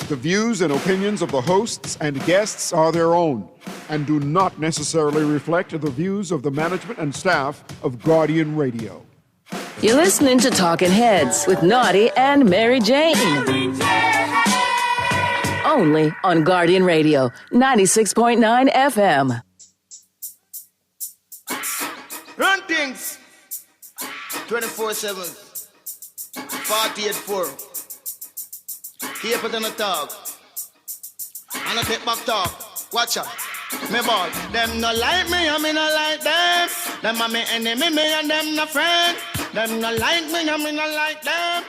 The views and opinions of the hosts and guests are their own and do not necessarily reflect the views of the management and staff of Guardian Radio. You're listening to Talking Heads with Naughty and Mary Jane. Only on Guardian Radio, 96.9 FM. Run things 24/7, 48/4. Keep it on the talk. And I take back talk. Watch out. Me ball. Them no like me, and me no like them. Them are me enemy, me and them no friend. Them no like me, and me no like them.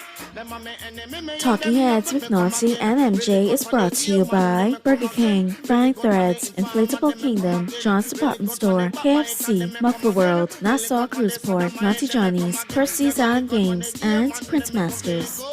Talking Heads with Naughty and MJ is brought to you by Burger King, Frying Threads, Inflatable Kingdom, John's Department Store, KFC, Muffler World, Nassau Cruise Port, Naughty Johnny's, Percy's Island Games, and Prince Masters.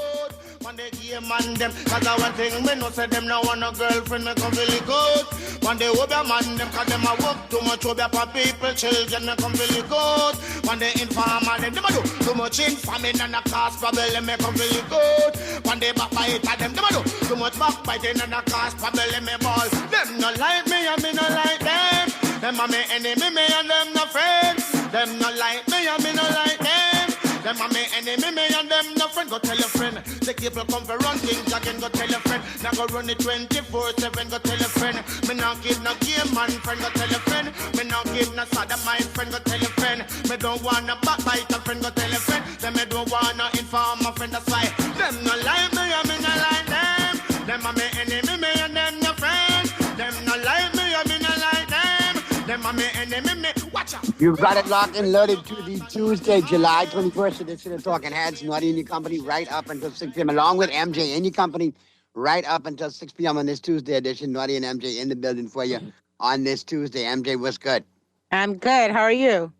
One day man them, cause I one thing me no say them no want no girlfriend, me come really good. One day hope man them, cause them a work too much, hope for people, children, me come really good. One day informer them a do too much informing and a cause problem, me come really good. One day backbiter them a do too much backbiting and a cause problem, me ball. Them no like me and me no like them. Them a me enemy, me and them no friends. Them no like me and me no like them. Them a me enemy, me and them no friend. Go tell your friend. The people come for run things again. Go tell your friend. Now go run it 24/7. Go tell your friend. Me not give no game man friend. Go tell your friend. Me not give no sada my friend. Go tell your friend. Me don't want no backbiter friend. Go tell your friend. Them me don't want no informer friend. That's why them no like me and me no like them. Them a me enemy, me and them no friend. Them no like me and me no like them. Them a me enemy, me watch out. You've got it locked and loaded to the Tuesday, July 21st edition of Talking Heads, Naughty and Your Company, right up until 6 p.m., along with MJ and Your Company, right up until 6 p.m. on this Tuesday edition. Naughty and MJ in the building for you on this Tuesday. MJ, what's good? I'm good. How are you?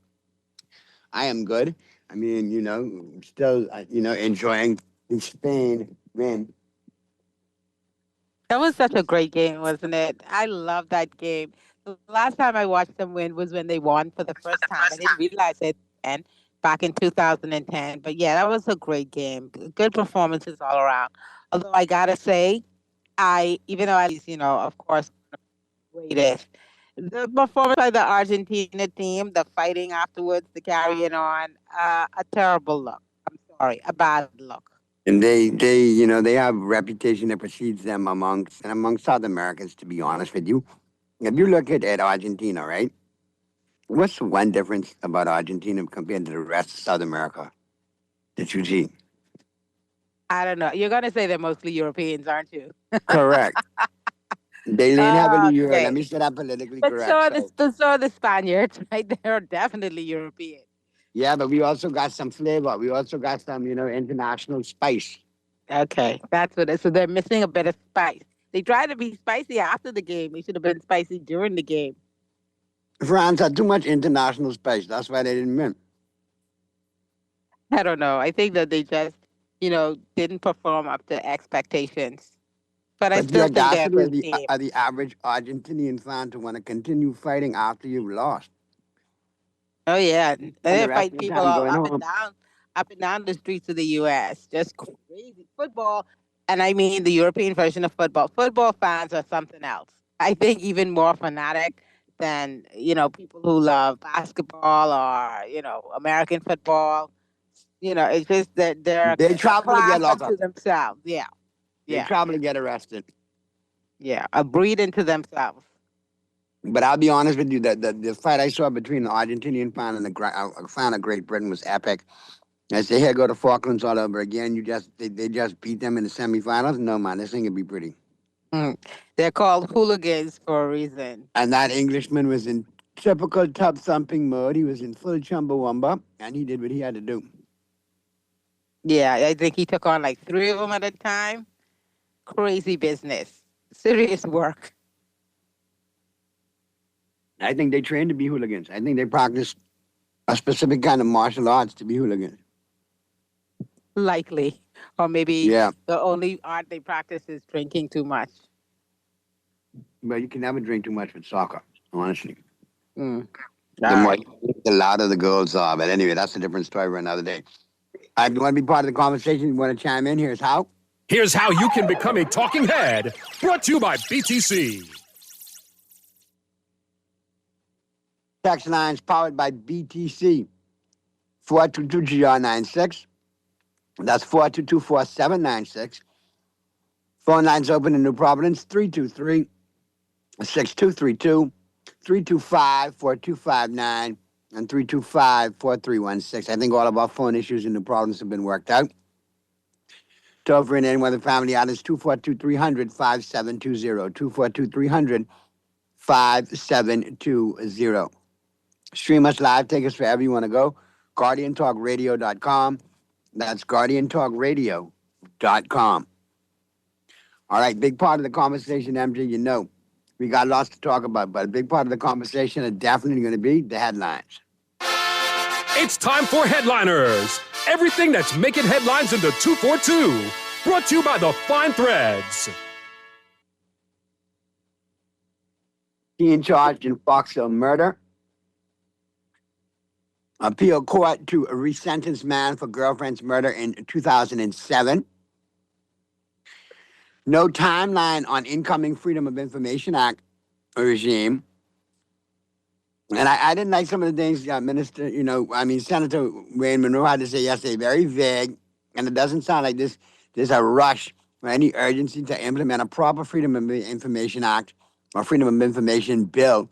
I am good. I mean, still, enjoying the Spain win. That was such a great game, wasn't it? I love that game. The last time I watched them win was when they won for the first time. I didn't realize it and back in 2010. But yeah, that was a great game. Good performances all around. Although I gotta say, even though of course, greatest. The performance by the Argentina team, the fighting afterwards, the carrying on, a terrible look. I'm sorry, a bad look. And they have a reputation that precedes them amongst South Americans, to be honest with you. If you look at Argentina, right? What's the one difference about Argentina compared to the rest of South America that you see? I don't know. You're going to say they're mostly Europeans, aren't you? Correct. They lean heavily Europe. Okay. Let me say that politically But correct. so are the Spaniards, right? They're definitely European. Yeah, but we also got some flavor. We also got some, international spice. Okay, that's what it is. So they're missing a bit of spice. They tried to be spicy after the game. They should have been spicy during the game. France had too much international spice. That's why they didn't win. I don't know. I think that they just, didn't perform up to expectations. But I still think they're a good team. The average Argentinian fan to want to continue fighting after you've lost. Oh, yeah. They the fight rest of the people time all going up and down the streets of the U.S. Just crazy. Football, and I mean the European version of football. Football fans are something else. I think even more fanatic than, people who love basketball or, American football. It's just that they travel to get locked up to themselves. Yeah. They travel to get arrested. Yeah, a breed into themselves. But I'll be honest with you, the fight I saw between the Argentinian fan and the fan of Great Britain was epic. I say, here go the Falklands all over again. They just beat them in the semifinals. No, man, this thing could be pretty. They're called hooligans for a reason. And that Englishman was in typical tub thumping mode. He was in full chumbawamba, and he did what he had to do. Yeah, I think he took on like 3 of them at a time. Crazy business. Serious work. I think they trained to be hooligans. I think they practiced a specific kind of martial arts to be hooligans. Likely. Or maybe the only art they practice is drinking too much. Well, you can never drink too much with soccer, honestly. The louder the girls are. But anyway, that's a different story for another day. If you want to be part of the conversation, you want to chime in, here's how. Here's how you can become a talking head, brought to you by BTC. Text lines powered by BTC. 422-GR96. That's 422-4796. Phone lines open in New Providence, 323-6232, 325-4259, and 325-4316. I think all of our phone issues in New Providence have been worked out. Toll free and anyone with family out is 242-300-5720, 242-300-5720. Stream us live, take us wherever you want to go. GuardianTalkRadio.com. That's GuardianTalkRadio.com. All right, big part of the conversation, MJ, you know, we got lots to talk about, but a big part of the conversation is definitely going to be the headlines. It's time for Headliners. Everything that's making headlines in the 242. Brought to you by the Fine Threads. Teen charged in Foxhill murder. Appeal court to resentence man for girlfriend's murder in 2007. No timeline on incoming Freedom of Information Act regime. And I didn't like some of the things Senator Wayne Monroe had to say yesterday, very vague, and it doesn't sound like there's a rush or any urgency to implement a proper Freedom of Information Act or Freedom of Information bill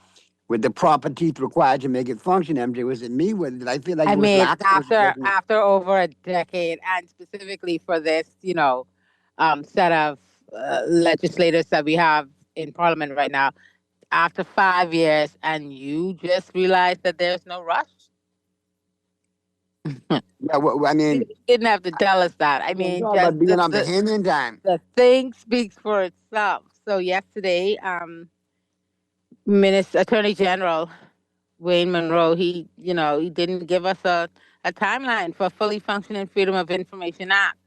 with the proper teeth required to make it function. MJ, was it me? Did I feel like it was lax? after over a decade, and specifically for this, set of legislators that we have in Parliament right now, after 5 years, and you just realize that there's no rush? Yeah, well, I mean, You didn't have to tell us that. I mean, just being on Bahamian time. the thing speaks for itself. So yesterday, Attorney General Wayne Monroe, he didn't give us a timeline for fully functioning Freedom of Information Act.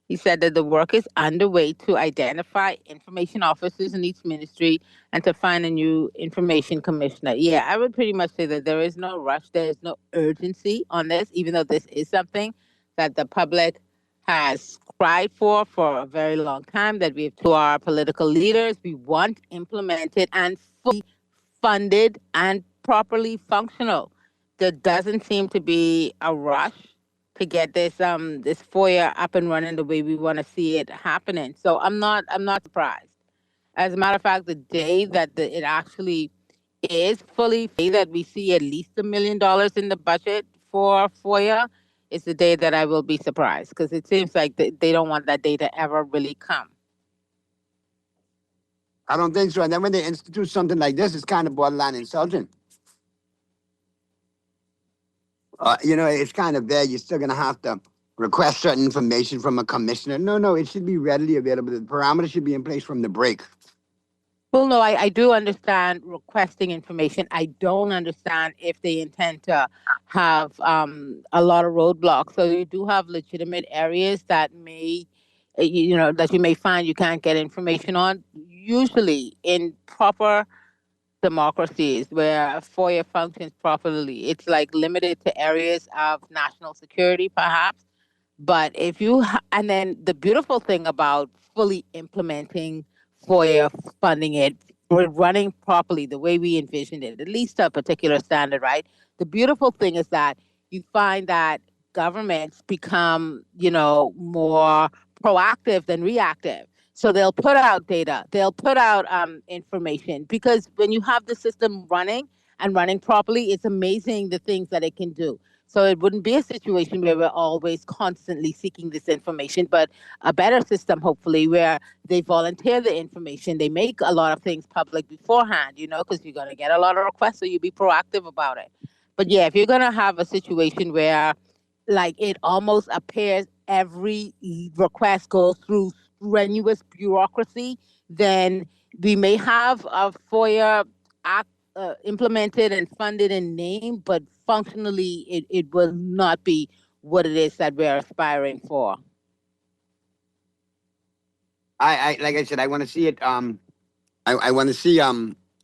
He said that the work is underway to identify information officers in each ministry and to find a new information commissioner. Yeah, I would pretty much say that there is no rush. There is no urgency on this, even though this is something that the public has cried for a very long time, that we have to our political leaders. We want implemented and fully funded and properly functional. There doesn't seem to be a rush to get this FOIA up and running the way we want to see it happening. So I'm not surprised. As a matter of fact, the day that it actually is fully, that we see at least $1 million in the budget for FOIA, is the day that I will be surprised, because it seems like they don't want that day to ever really come. I don't think so. And then when they institute something like this, it's kind of borderline insulting. It's kind of vague. You're still going to have to request certain information from a commissioner. No, it should be readily available. The parameters should be in place from the break. Well, no, I do understand requesting information. I don't understand if they intend to have a lot of roadblocks. So you do have legitimate areas that may, that you may find you can't get information on. Usually in proper democracies where FOIA functions properly, it's like limited to areas of national security, perhaps. But and then the beautiful thing about fully implementing FOIA, funding it, running properly the way we envisioned it, at least to a particular standard, right? The beautiful thing is that you find that governments become, more proactive than reactive. So they'll put out data, they'll put out information, because when you have the system running properly, it's amazing the things that it can do. So it wouldn't be a situation where we're always constantly seeking this information, but a better system, hopefully, where they volunteer the information. They make a lot of things public beforehand, because you're going to get a lot of requests, so you be proactive about it. But yeah, if you're going to have a situation where, like, it almost appears every request goes through strenuous bureaucracy, then we may have a FOIA act implemented and funded in name, but functionally it will not be what it is that we're aspiring for. I like I said, I want to see it. I want to see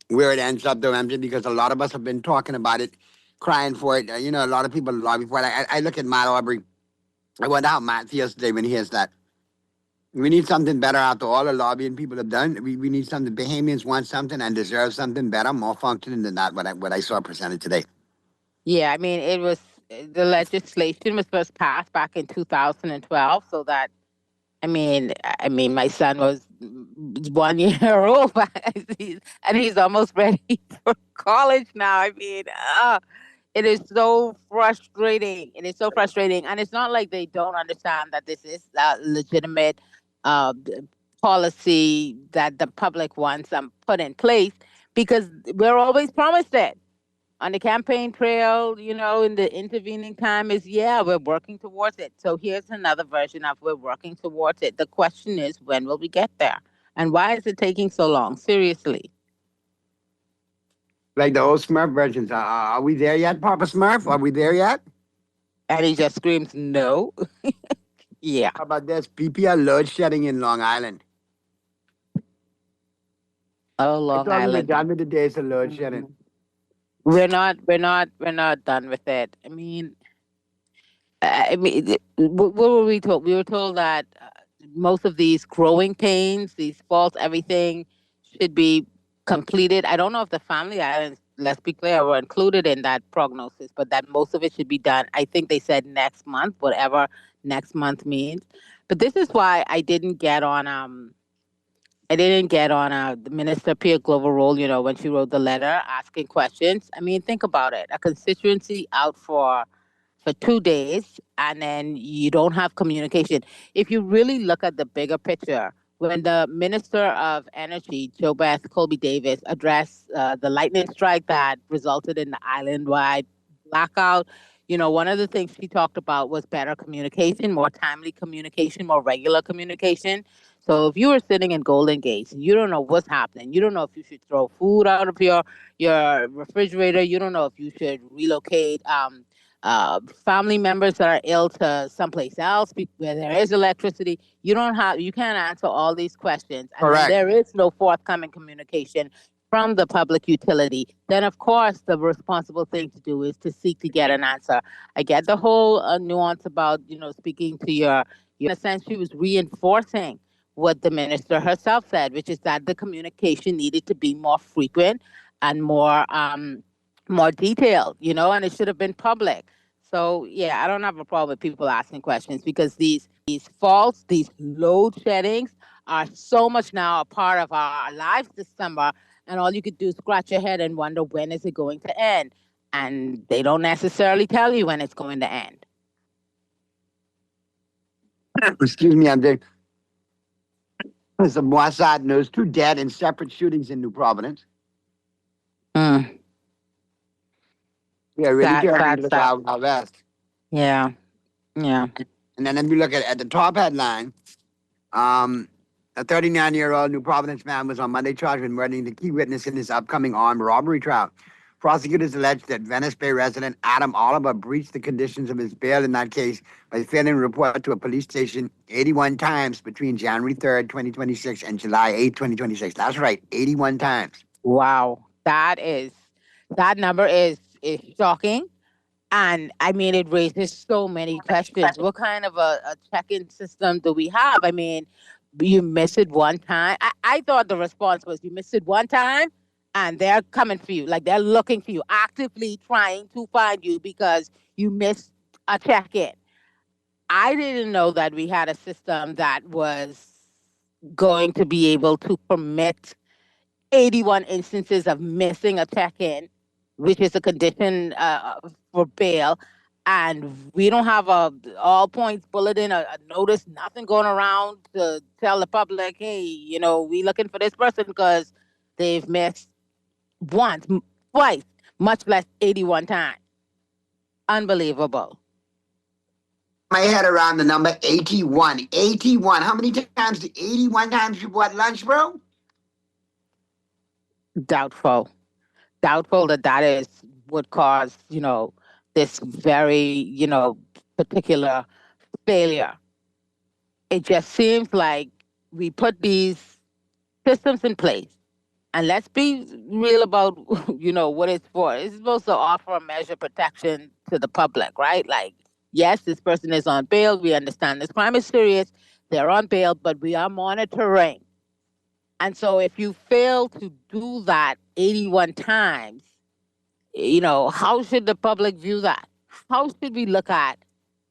where it ends up, though, MJ, because a lot of us have been talking about it, crying for it. A lot of people lobby for it. I look at Matt Aubrey. I wonder how Matt feels today when he hears that. We need something better after all the lobbying people have done. We need something. Bahamians want something and deserve something better, more functioning than that. What I saw presented today. Yeah, I mean, it was the legislation was first passed back in 2012, so that my son was 1 year old, and he's almost ready for college now. It is so frustrating. It is so frustrating, and it's not like they don't understand that this is a legitimate uh, policy that the public wants put in place, because we're always promised it on the campaign trail, in the intervening time is, yeah, we're working towards it. So here's another version of we're working towards it. The question is, when will we get there? And why is it taking so long? Seriously. Like the old Smurf versions. Are we there yet, Papa Smurf? Are we there yet? And he just screams, no. Yeah. How about this? PPL load shedding in Long Island. Oh, Long I thought we were Island. done with the days of load shedding. We're not done with it. What were we told? We were told that most of these growing pains, these faults, everything should be completed. I don't know if the family islands, let's be clear, were included in that prognosis, but that most of it should be done. I think they said next month, whatever next month means. But this is why I didn't get on the Minister Pia Glover-Roll, when she wrote the letter asking questions. Think about it. A constituency out for 2 days, and then you don't have communication. If you really look at the bigger picture, when the Minister of Energy, JoBeth Colby Davis, addressed the lightning strike that resulted in the island-wide blackout, one of the things she talked about was better communication, more timely communication, more regular communication. So if you were sitting in Golden Gate, you don't know what's happening. You don't know if you should throw food out of your refrigerator. You don't know if you should relocate family members that are ill to someplace else where there is electricity. You can't answer all these questions. And Correct. there is no forthcoming communication from the public utility. Then, of course, the responsible thing to do is to seek to get an answer. I get the whole nuance about, speaking to in a sense, she was reinforcing what the minister herself said, which is that the communication needed to be more frequent and more detailed, and it should have been public. So yeah, I don't have a problem with people asking questions, because these faults, these load sheddings are so much now a part of our lives this summer, and all you could do is scratch your head and wonder, when is it going to end? And they don't necessarily tell you when it's going to end. Excuse me, I'm there. The Mossad knows 2 dead in separate shootings in New Providence. Mm. Yeah, really Sad, turning to the sad. Wild West. Yeah. And then if you look at the top headline, a 39-year-old New Providence man was on Monday charged with murdering the key witness in his upcoming armed robbery trial. Prosecutors alleged that Venice Bay resident Adam Oliver breached the conditions of his bail in that case by failing to report to a police station 81 times between January 3rd, 2026 and July 8th, 2026. That's right, 81 times. Wow. That number is shocking. And it raises so many questions. What kind of a check-in system do we have? You miss it one time. I thought the response was, you missed it one time and they're coming for you. Like, they're looking for you, actively trying to find you because you missed a check-in. I didn't know that we had a system that was going to be able to permit 81 instances of missing a check-in, which is a condition for bail. And we don't have a all points bulletin, a notice, nothing going around to tell the public, hey, we looking for this person because they've missed once, twice, much less 81 times. Unbelievable. My head around the number 81. 81. How many times? 81 times you bought lunch, bro? Doubtful that is would cause, this very, particular failure. It just seems like we put these systems in place, and let's be real about, what it's for. It's supposed to offer a measure of protection to the public, right? Like, yes, this person is on bail. We understand this crime is serious. They're on bail, but we are monitoring. And so if you fail to do that 81 times, how should the public view that? How should we look at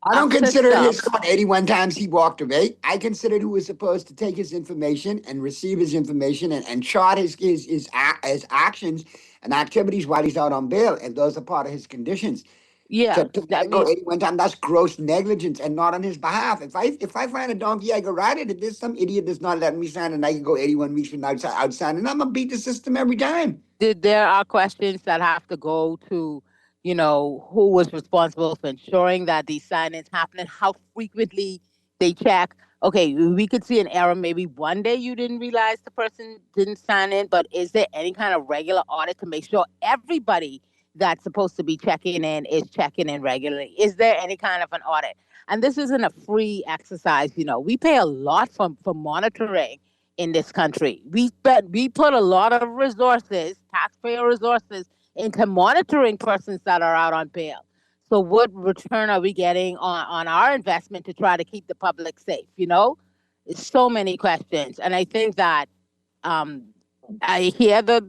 I a don't consider system? his son 81 times he walked away. I considered who was supposed to take his information and receive his information and chart his actions and activities while he's out on bail. And those are part of his conditions. Yeah, To I go mean, 81 times, that's gross negligence and not on his behalf. If I find a donkey, I go ride it. If there's some idiot that's not letting me sign and I can go 81 weeks from outside, and I'm going to beat the system every time. there are questions that have to go to, who was responsible for ensuring that these signings happen, how frequently they check. Okay, we could see an error. Maybe one day you didn't realize the person didn't sign in, but is there any kind of regular audit to make sure everybody that's supposed to be checking in is checking in regularly? Is there any kind of an audit? And this isn't a free exercise. We pay a lot for monitoring in this country. We put a lot of resources, taxpayer resources, into monitoring persons that are out on bail. So what return are we getting on our investment to try to keep the public safe? It's so many questions. And I think that I hear the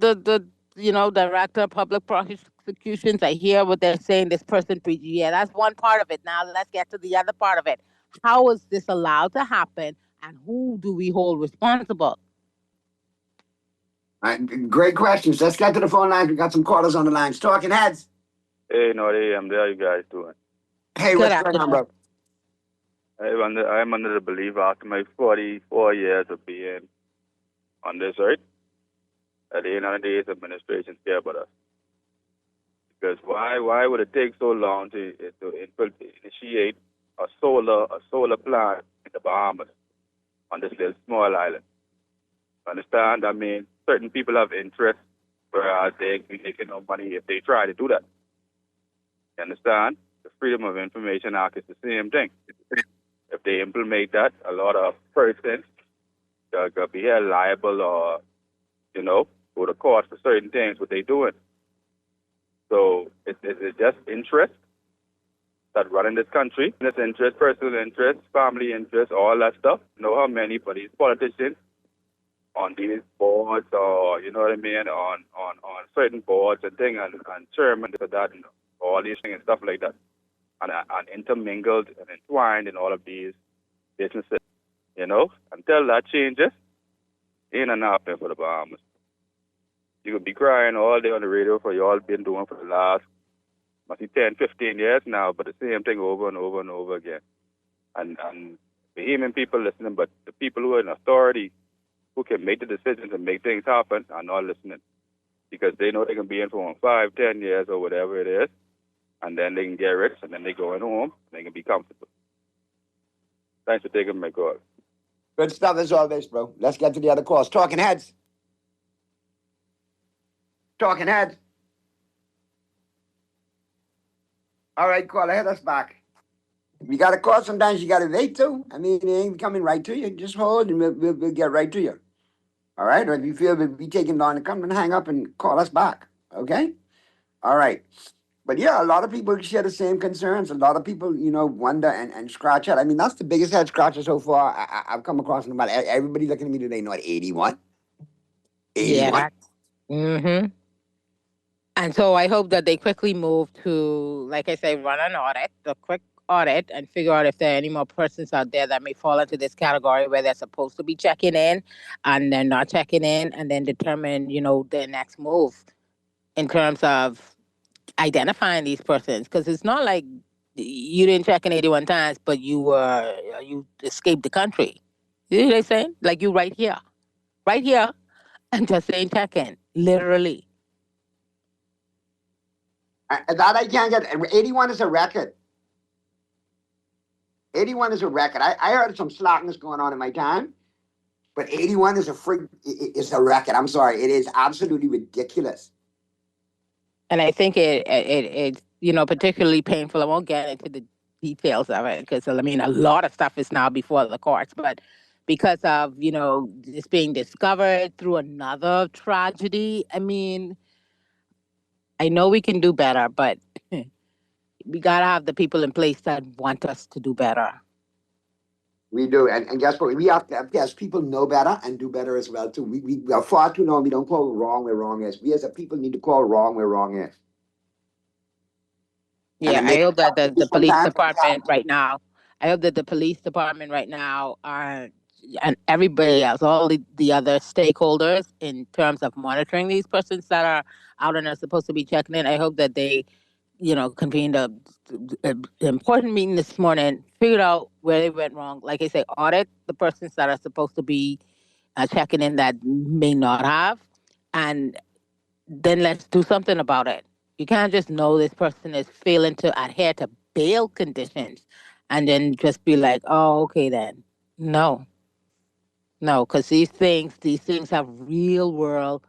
director of public prosecutions. I hear what they're saying, this person breached. Yeah, that's one part of it. Now let's get to the other part of it. How is this allowed to happen? And who do we hold responsible? Great questions. Let's get to the phone lines. We got some callers on the lines. Talking heads. Hey, Nori, I'm there. You guys doing? Hey, Good what's going on, bro? I'm under the belief after my 44 years of being on this earth, at the end of the day, it's administration care about us. Because why would it take so long to initiate a solar plant in the Bahamas on this little small island? Understand? I mean, certain people have interest, whereas they can be making no money if they try to do that. You understand? The Freedom of Information Act is the same thing. If they implement that, a lot of persons could be held liable or, go to court for certain things, what they're doing. So it's just interest that run in this country. This interest, personal interest, family interest, all that stuff. How many for these politicians on these boards or, you know what I mean, on certain boards and things and chairman for that and all these things and stuff like that. And intermingled and entwined in all of these businesses, until that changes, ain't enough for the Bahamas. You could be crying all day on the radio for you all been doing for the last, 10, 15 years now, but the same thing over and over and over again. And Bahamian people listening, but the people who are in authority, who can make the decisions and make things happen, are not listening. Because they know they can be in for 5, 10 years or whatever it is, and then they can get rich, and then they go in home, and they can be comfortable. Thanks for taking my call. Good stuff as always, bro. Let's get to the other calls. Talking heads. Talking heads. All right, caller, hit us back. You got to call. Sometimes you got to wait too. I mean, it ain't coming right to you. Just hold, and we'll get right to you. All right? Or if you feel we're taking long to come, then hang up and call us back. Okay? All right. But yeah, a lot of people share the same concerns. A lot of people, wonder and scratch out. I mean, that's the biggest head scratcher so far I've come across in about everybody looking at me today, not 81. 81. Yeah. Mm-hmm. And so I hope that they quickly move to, like I say, run an audit, a quick audit, and figure out if there are any more persons out there that may fall into this category where they're supposed to be checking in and they're not checking in, and then determine, their next move in terms of identifying these persons. Because it's not like you didn't check in 81 times, but you escaped the country. You know what I'm saying? Like you right here, and just saying check in, literally. That I can't get. 81 is a record. 81 is a record. I heard some slackness going on in my time, but 81 is a record. I'm sorry. It is absolutely ridiculous. And I think it's particularly painful. I won't get into the details of it because, a lot of stuff is now before the courts. But because of, this being discovered through another tragedy, I know we can do better, but we got to have the people in place that want us to do better. We do, and guess what? We have to, yes, people know better and do better as well too. We are far too long. We don't call wrong where wrong is. We as a people need to call wrong where wrong is. Yeah, And I hope that the police sometimes- department right now, I hope that the police department right now are, and everybody else, all the other stakeholders in terms of monitoring these persons that are out and are supposed to be checking in, I hope that they, convened a important meeting this morning, figured out where they went wrong. Like I say, audit the persons that are supposed to be checking in that may not have, and then let's do something about it. You can't just know this person is failing to adhere to bail conditions and then just be like, oh, okay then. No, because these things have real world,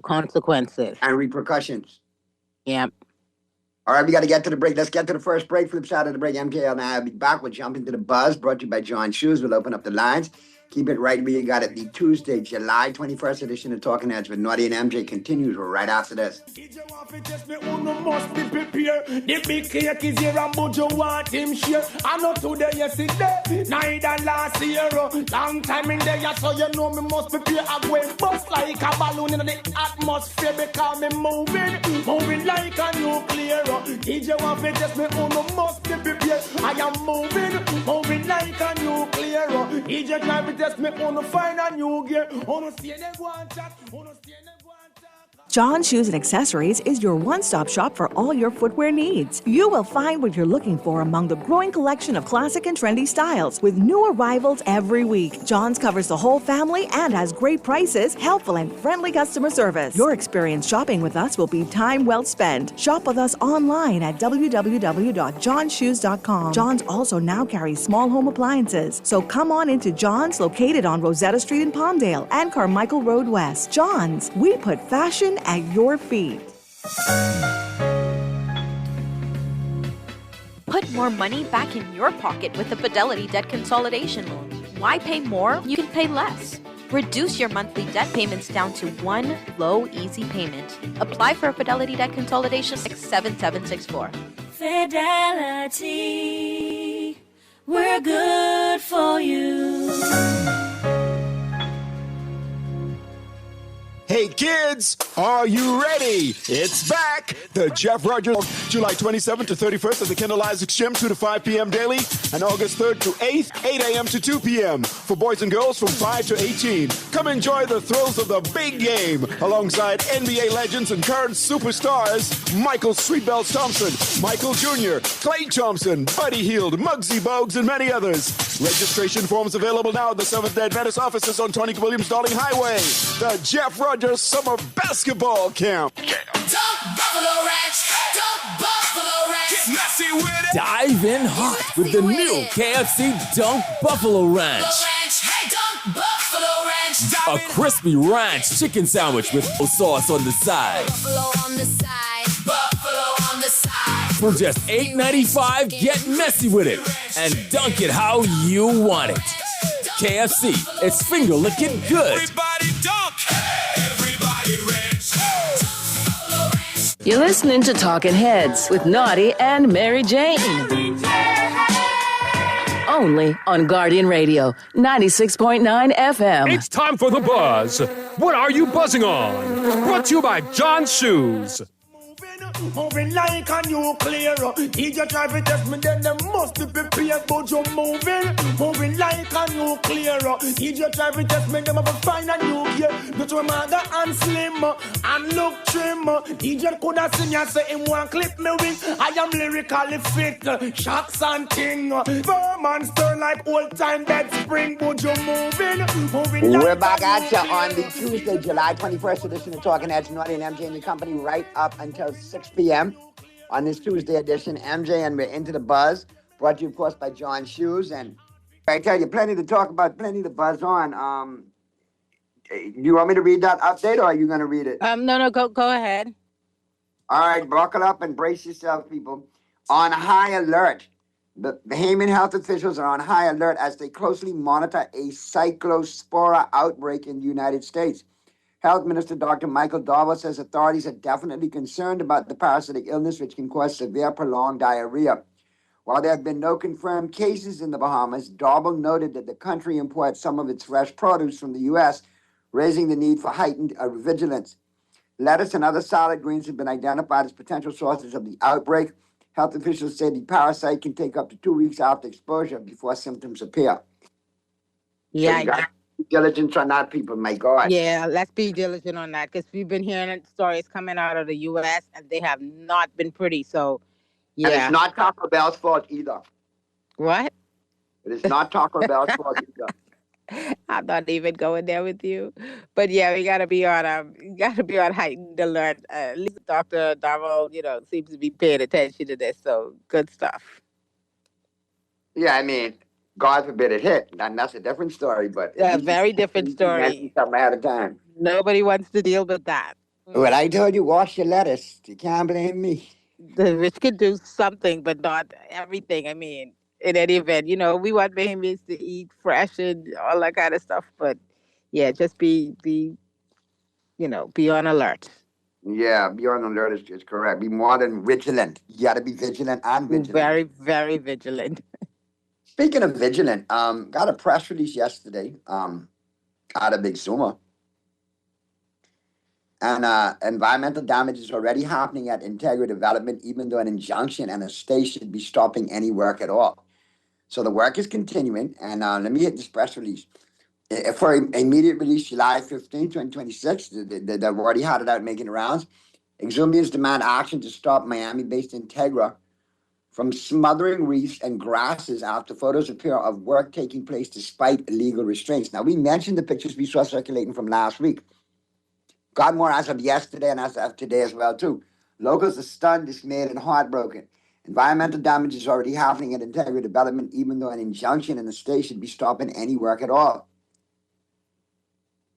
consequences. and repercussions. Yeah. All right, we got to get to the break. Let's get to the first break. Flip side of the break. MKL and I will be back. We'll jump into the buzz. Brought to you by John Shoes. We'll open up the lines. Keep it right where you got it. The Tuesday, July 21st edition of Talking Heads with Naughty and MJ continues right after this. Must be prepared. The big cake is here and Buju want him share. I know today, yesterday, neither last year. Long time in there, so you know me must prepare. I go and bust like a balloon in the atmosphere because me moving like a nuclear. DJ want to test me, must be prepared. I am moving like a nuclear. DJ try to test me, find a new gear. See they want that, see they want that. John Shoes and Accessories is your one-stop shop for all your footwear needs. You will find what you're looking for among the growing collection of classic and trendy styles with new arrivals every week. John's covers the whole family and has great prices, helpful and friendly customer service. Your experience shopping with us will be time well spent. Shop with us online at www.johnshoes.com. John's also now carries small home appliances. So come on into John's, located on Rosetta Street in Palmdale and Carmichael Road West. John's, we put fashion at your feet. Put more money back in your pocket with the Fidelity Debt Consolidation Loan. Why pay more? You can pay less. Reduce your monthly debt payments down to one low, easy payment. Apply for a Fidelity Debt Consolidation 7764. Fidelity, we're good for you. Hey kids, are you ready? It's back! The Jeff Rogers, July 27th to 31st at the Kendall Isaacs Gym, 2 to 5 p.m. daily, and August 3rd to 8th, 8 a.m. to 2 p.m. for boys and girls from 5 to 18. Come enjoy the thrills of the big game alongside NBA legends and current superstars Michael Sweetbells Thompson, Michael Jr., Klay Thompson, Buddy Hield, Muggsy Bogues, and many others. Registration forms available now at the Seventh-day Adventist offices on Tony Williams Darling Highway. The Jeff Rogers Summer Basketball Camp. Buffalo Ranch, Buffalo Ranch. Get messy with it. Dive in hot with the new KFC Dunk Buffalo Ranch. Hey, Buffalo Ranch. A crispy ranch chicken sandwich with sauce on the side. Buffalo on the side, Buffalo on the side. For just $8.95, get messy with it and dunk it how you want it. KFC, it's finger licking good. Everybody dunk. Everybody ranch. You're listening to Talking Heads with Naughty and Mary Jane. Only on Guardian Radio, 96.9 FM. It's time for the buzz. What are you buzzing on? Brought to you by John Shoes. Moving like a nuclear. DJ try to test me, then they must be prepared. But you're moving like a nuclear. DJ try to test me, them have to find a new gear. But your mother and slim and look trim. DJ could have seen you say in one clip me wing. I am lyrically fit, shocks and ting. Firm and stern like old time dead spring. But you're moving We're like back a at you on the nuclear. Tuesday, July 21st edition of Talking Heads, Naughty and MJ and the company right up until 6 p.m. on this Tuesday edition. MJ and we're into the buzz. Brought to you, of course, by John Shoes. And I tell you, plenty to talk about, plenty to buzz on. Do you want me to read that update or are you going to read it? No, go ahead. All right, buckle up and brace yourself, people. On high alert. The Bahamian health officials are on high alert as they closely monitor a cyclospora outbreak in the United States. Health Minister Dr. Michael Darwell says authorities are definitely concerned about the parasitic illness which can cause severe prolonged diarrhea. While there have been no confirmed cases in the Bahamas, Darble noted that the country imports some of its fresh produce from the U.S., raising the need for heightened vigilance. Lettuce and other salad greens have been identified as potential sources of the outbreak. Health officials say the parasite can take up to 2 weeks after exposure before symptoms appear. Yeah. So you got to be diligent on that, people. My God. Yeah, let's be diligent on that because we've been hearing stories coming out of the U.S. and they have not been pretty. So, yeah. And it's not Taco Bell's fault either. What? It is not Taco Bell's fault either. I'm not even going there with you, but yeah, we gotta be on heightened alert. At least Dr. Darvel, seems to be paying attention to this. So good stuff. Yeah, I mean, God forbid it hit, and that's a different story. But a very different story. Something ahead of time. Nobody wants to deal with that. Well, I told you, wash your lettuce. You can't blame me. The rich can do something, but not everything. I mean, in any event, we want Bahamians to eat fresh and all that kind of stuff. But yeah, just be on alert. Yeah, be on alert is correct. Be more than vigilant. You got to be vigilant and vigilant. Very, very vigilant. Speaking of vigilant, got a press release yesterday out of Big Suma. And environmental damage is already happening at Integra Development, even though an injunction and a stay should be stopping any work at all. So the work is continuing, and let me hit this press release. For immediate release, July 15, 2026, they've already had it out making the rounds. Exumians demand action to stop Miami-based Integra from smothering reefs and grasses after photos appear of work taking place despite illegal restraints. Now, we mentioned the pictures we saw circulating from last week. Got more as of yesterday and as of today as well, too. Locals are stunned, dismayed, and heartbroken. Environmental damage is already happening at Integra Development, even though an injunction in the state should be stopping any work at all.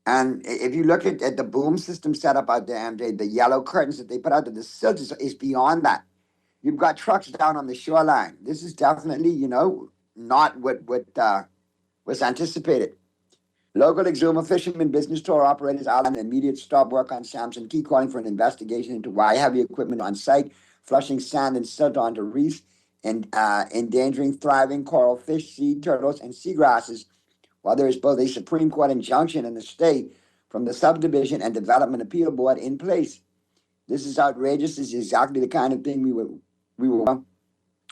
And if you look at the boom system set up out there, MJ, the yellow curtains that they put out there, the silt is beyond that. You've got trucks down on the shoreline. This is definitely, not what was anticipated. Local Exuma fishermen business tour operators outlined an immediate stop work on Samson Key, calling for an investigation into why heavy equipment on site flushing sand and silt onto reefs and endangering thriving coral fish, sea turtles, and seagrasses, while there is both a Supreme Court injunction in the state from the Subdivision and Development Appeal Board in place. This is outrageous. This is exactly the kind of thing we were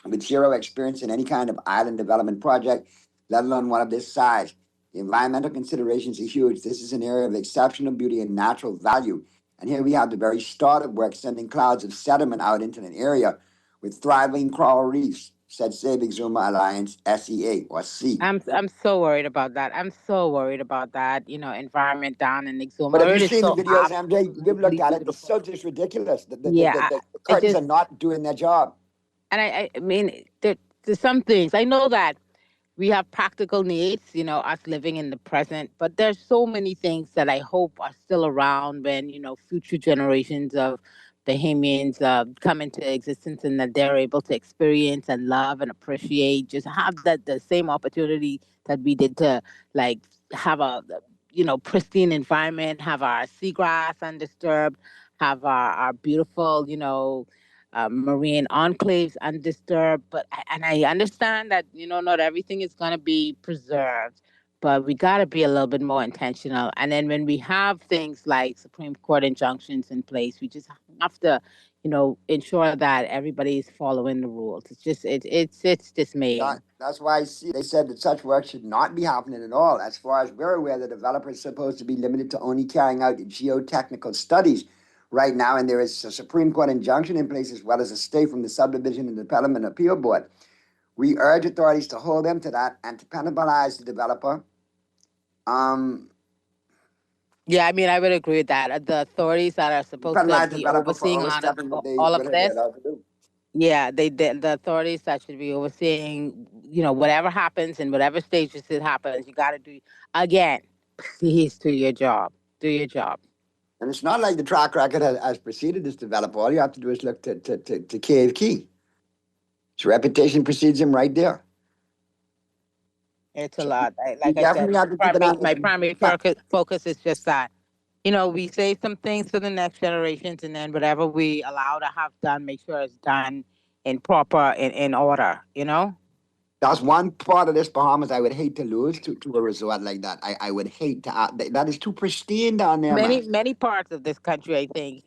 with zero experience in any kind of island development project, let alone one of this size. The environmental considerations are huge. This is an area of exceptional beauty and natural value. And here we have the very start of work, sending clouds of sediment out into an area with thriving coral reefs, said Save Exuma Alliance, SEA, or C. I'm so worried about that. Environment down in Exuma. But have you seen the videos, MJ? You've looked at it. The silt is ridiculous. The curtains are not doing their job. And I mean, there's some things. I know that we have practical needs, us living in the present, but there's so many things that I hope are still around when, future generations of Bahamians come into existence and that they're able to experience and love and appreciate, just have the same opportunity that we did to have a, pristine environment, have our seagrass undisturbed, have our beautiful, marine enclaves undisturbed. But I understand that not everything is going to be preserved, but we got to be a little bit more intentional. And then when we have things like Supreme Court injunctions in place, we just have to ensure that everybody is following the rules. It's just it's dismaying. That's why they said that such work should not be happening at all. As far as we're aware, the developer is supposed to be limited to only carrying out geotechnical studies right now, and there is a Supreme Court injunction in place as well as a stay from the Subdivision and Development Appeal Board. We urge authorities to hold them to that and to penalize the developer. Yeah, I mean, I would agree with that. The authorities that are supposed to be overseeing all of this. Yeah, the authorities that should be overseeing, whatever happens in whatever stages it happens, you got to do, again, please do your job. Do your job. And it's not like the track record has preceded this developer. All you have to do is look to Cave Key. His reputation precedes him right there. It's a lot. Like I said, my primary focus is just that, we save some things for the next generations, and then whatever we allow to have done, make sure it's done, in order, you know? That's one part of this Bahamas I would hate to lose to a resort like that. I would hate to. That is too pristine down there, man. Many parts of this country, I think,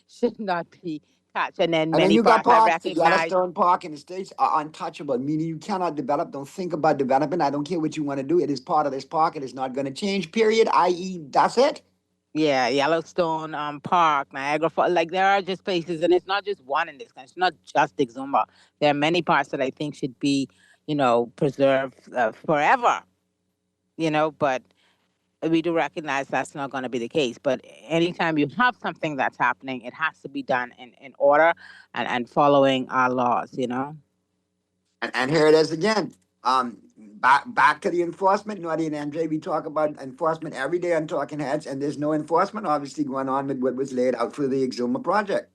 should not be touched. And then And then many you got parts I parks, the recognize. Yellowstone Park in the States are untouchable, meaning you cannot develop. Don't think about developing. I don't care what you want to do. It is part of this park. It is not going to change, period, i.e., that's it. Yeah, Yellowstone Park, Niagara Falls. Like there are just places, and it's not just one in this country. It's not just Exuma. There are many parts that I think should be, preserved forever. But we do recognize that's not going to be the case. But anytime you have something that's happening, it has to be done in order and following our laws. And here it is again. Back to the enforcement, Naughty and MJ. We talk about enforcement every day on Talking Heads, and there's no enforcement obviously going on with what was laid out for the Exuma project.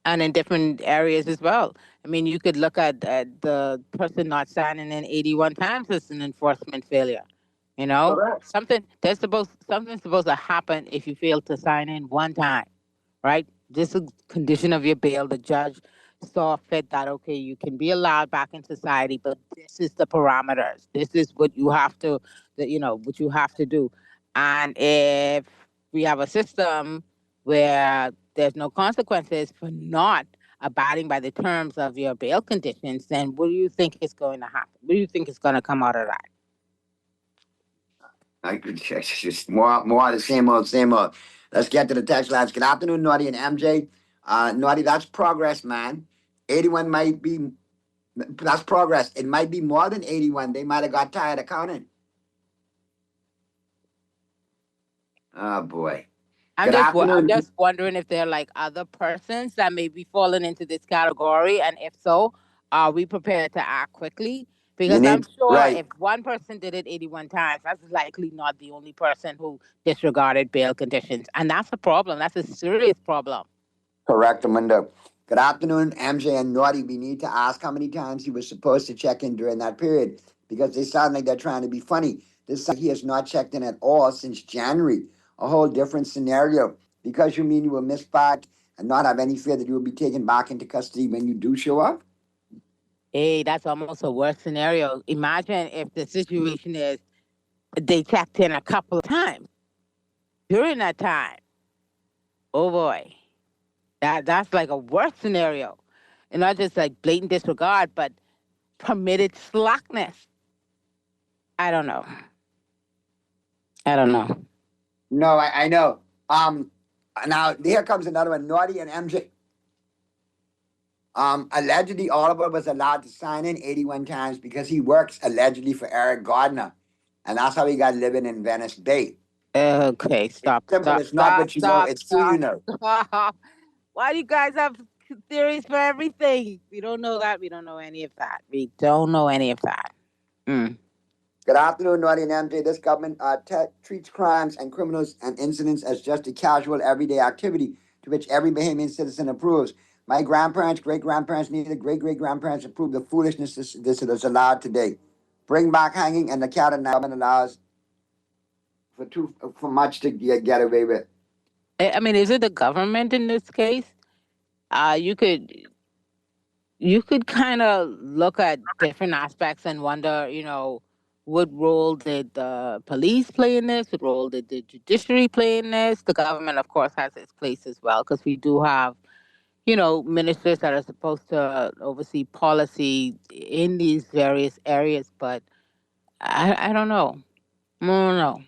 And in different areas as well. I mean, you could look at the person not signing in 81 times as an enforcement failure. Correct. Something's supposed to happen if you fail to sign in one time, right? This is condition of your bail. The judge saw fit that, okay, you can be allowed back in society, but this is the parameters. This is what you have to, what you have to do. And if we have a system where there's no consequences for not abiding by the terms of your bail conditions, then what do you think is going to happen? What do you think is going to come out of that? It's just more of the same old. Let's get to the text lines. Good afternoon, Naughty and MJ. Naughty, that's progress, man. 81 might be, that's progress. It might be more than 81. They might have got tired of counting. Oh, boy. I'm just wondering if there are like other persons that may be falling into this category. And if so, are we prepared to act quickly? Because I'm sure if one person did it 81 times, that's likely not the only person who disregarded bail conditions. And that's a problem. That's a serious problem. Correct, Amanda. Good afternoon, MJ and Naughty. We need to ask how many times he was supposed to check in during that period, because they sound like they're trying to be funny. This he has not checked in at all since January. A whole different scenario. Because you mean you will miss back and not have any fear that you will be taken back into custody when you do show up? Hey, that's almost a worse scenario. Imagine if the situation is they checked in a couple of times during that time. Oh boy. That's like a worse scenario. And not just like blatant disregard, but permitted slackness. I don't know. No, I know. Now here comes another one. Naughty and MJ. Allegedly, Oliver was allowed to sign in 81 times because he works allegedly for Eric Gardner, and that's how he got living in Venice Bay. Okay, stop. It's simple. It's not what you know. It's who you know. Why do you guys have theories for everything? We don't know that. We don't know any of that. Good afternoon, Naughty and MJ. This government treats crimes and criminals and incidents as just a casual, everyday activity to which every Bahamian citizen approves. My grandparents, great-grandparents, neither great-great-grandparents approved the foolishness this is allowed today. Bring back hanging, and the cat and government allows for much to get away with. I mean, is it the government in this case? You could kind of look at different aspects and wonder, what role did the police play in this? What role did the judiciary play in this? The government, of course, has its place as well, because we do have, ministers that are supposed to oversee policy in these various areas. But I don't know. No.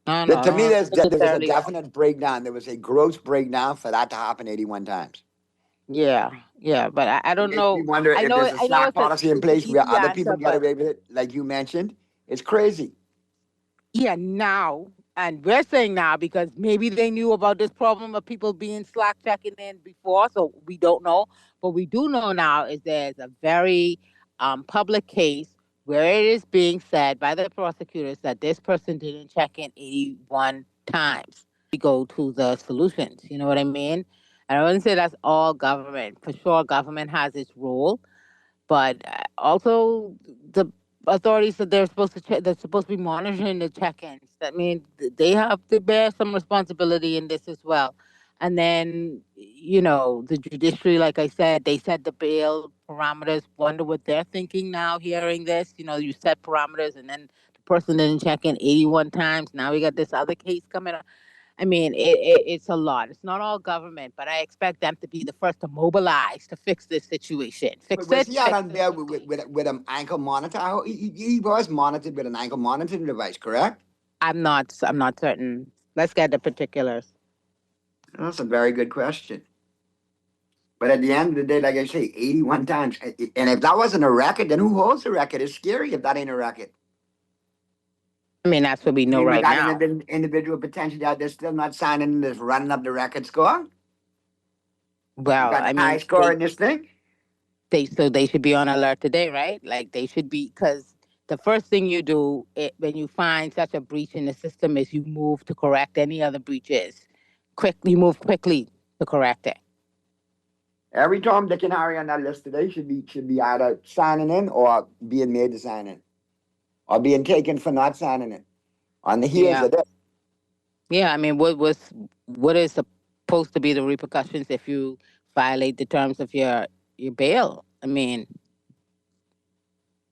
To me, there was a definite breakdown. There was a gross breakdown for that to happen 81 times. Yeah, but I don't know. I wonder if there's a slack policy in place where other people get away with it, like you mentioned. It's crazy. Yeah, now, and we're saying now because maybe they knew about this problem of people being slack checking in before, so we don't know. But we do know now is there's a very public case where it is being said by the prosecutors that this person didn't check in 81 times. We go to the solutions, you know what I mean? And I wouldn't say that's all government. For sure, government has its role, but also the authorities that they're supposed to be monitoring the check-ins. That means they have to bear some responsibility in this as well. And then, the judiciary, like I said, they set the bail parameters. Wonder what they're thinking now hearing this. You set parameters and then the person didn't check in 81 times. Now we got this other case coming up. I mean, it's a lot. It's not all government, but I expect them to be the first to mobilize to fix this situation. Fix Was it. he out on there with an ankle monitor? He was monitored with an ankle monitoring device, correct? I'm not certain. Let's get the particulars. That's a very good question. But at the end of the day, like I say, 81 times. And if that wasn't a record, then who holds the record? It's scary if that ain't a record. I mean, that's what we know right now. We got an individual potentially out there still not signing this, running up the record score. Well, I mean, high score in this thing. They should be on alert today, right? Like they should be, because the first thing you do when you find such a breach in the system is you move to correct any other breaches. You move quickly to correct it. Every Tom, Dick, and Harry on that list today should be either signing in or being made to sign in, or being taken for not signing in. On the heels of this. Yeah, I mean, what is supposed to be the repercussions if you violate the terms of your bail? I mean,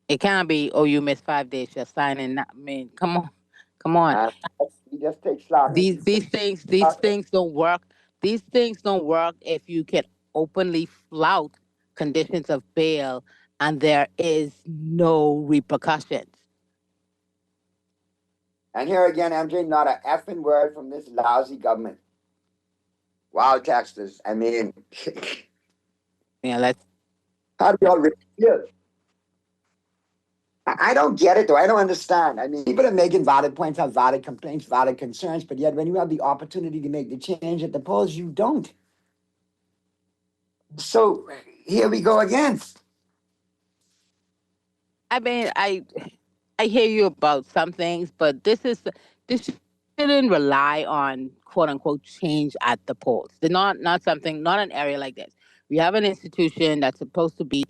it can't be, you missed 5 days, you're signing. I mean, come on. You just take slack. These things don't work. These things don't work if you can openly flout conditions of bail and there is no repercussions. And here again, MJ, not an effing word from this lousy government. Wow, Texas. I mean, yeah, how do y'all really feel? I don't get it, though. I don't understand. I mean, people are making valid points, have valid complaints, valid concerns, but yet when you have the opportunity to make the change at the polls, you don't. So here we go again. I mean, I hear you about some things, but this shouldn't rely on quote unquote change at the polls. They're not an area like this. We have an institution that's supposed to be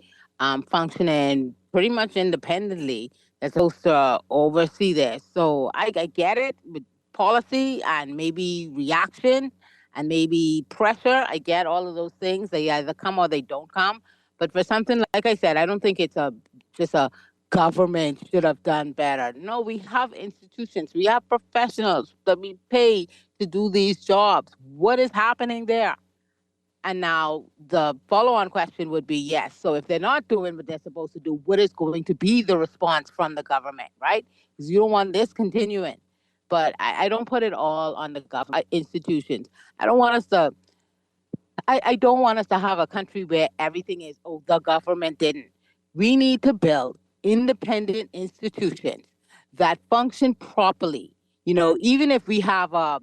functioning pretty much independently. That's supposed to oversee this. So I get it with policy and maybe reaction and maybe pressure. I get all of those things. They either come or they don't come. But for something like I said, I don't think it's just a government should have done better. No, we have institutions. We have professionals that we pay to do these jobs. What is happening there? And now the follow-on question would be, yes. So if they're not doing what they're supposed to do, what is going to be the response from the government, right? Because you don't want this continuing. But I don't put it all on the government institutions. I don't want us to have a country where everything is, the government didn't. We need to build independent institutions that function properly. Even if we have a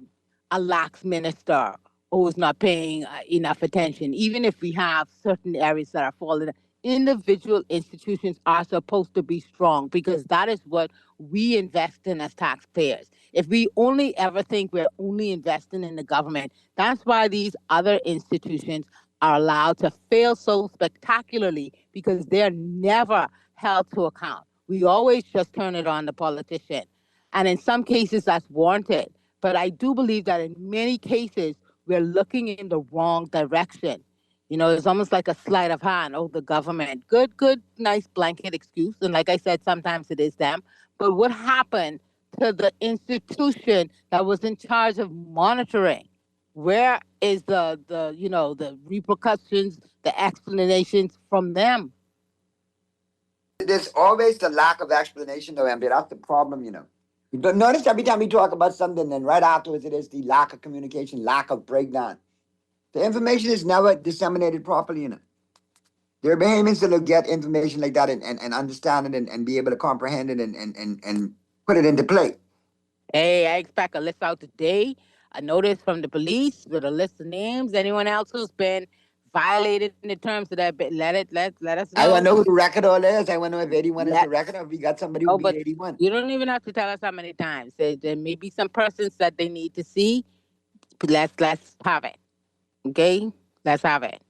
lax minister who's not paying enough attention, even if we have certain areas that are falling, individual institutions are supposed to be strong because that is what we invest in as taxpayers. If we only ever think we're only investing in the government, that's why these other institutions are allowed to fail so spectacularly because they're never held to account. We always just turn it on the politician. And in some cases, that's warranted. But I do believe that in many cases, we're looking in the wrong direction. It's almost like a sleight of hand. The government. Good, nice blanket excuse. And like I said, sometimes it is them. But what happened to the institution that was in charge of monitoring? Where is the repercussions, the explanations from them? There's always the lack of explanation, though, MJ. That's the problem, But notice every time we talk about something, then right afterwards it is the lack of communication, lack of breakdown. The information is never disseminated properly, There are behemoths that will get information like that and understand it and be able to comprehend it and put it into play. Hey, I expect a list out today. A notice from the police with a list of names. Anyone else who's been violated in the terms of that, let us know. I want to know who the record all is. I want to know if 81 is the record or if we got somebody who beat 81. You don't even have to tell us how many times. There may be some persons that they need to see. Let's have it. Okay? Let's have it.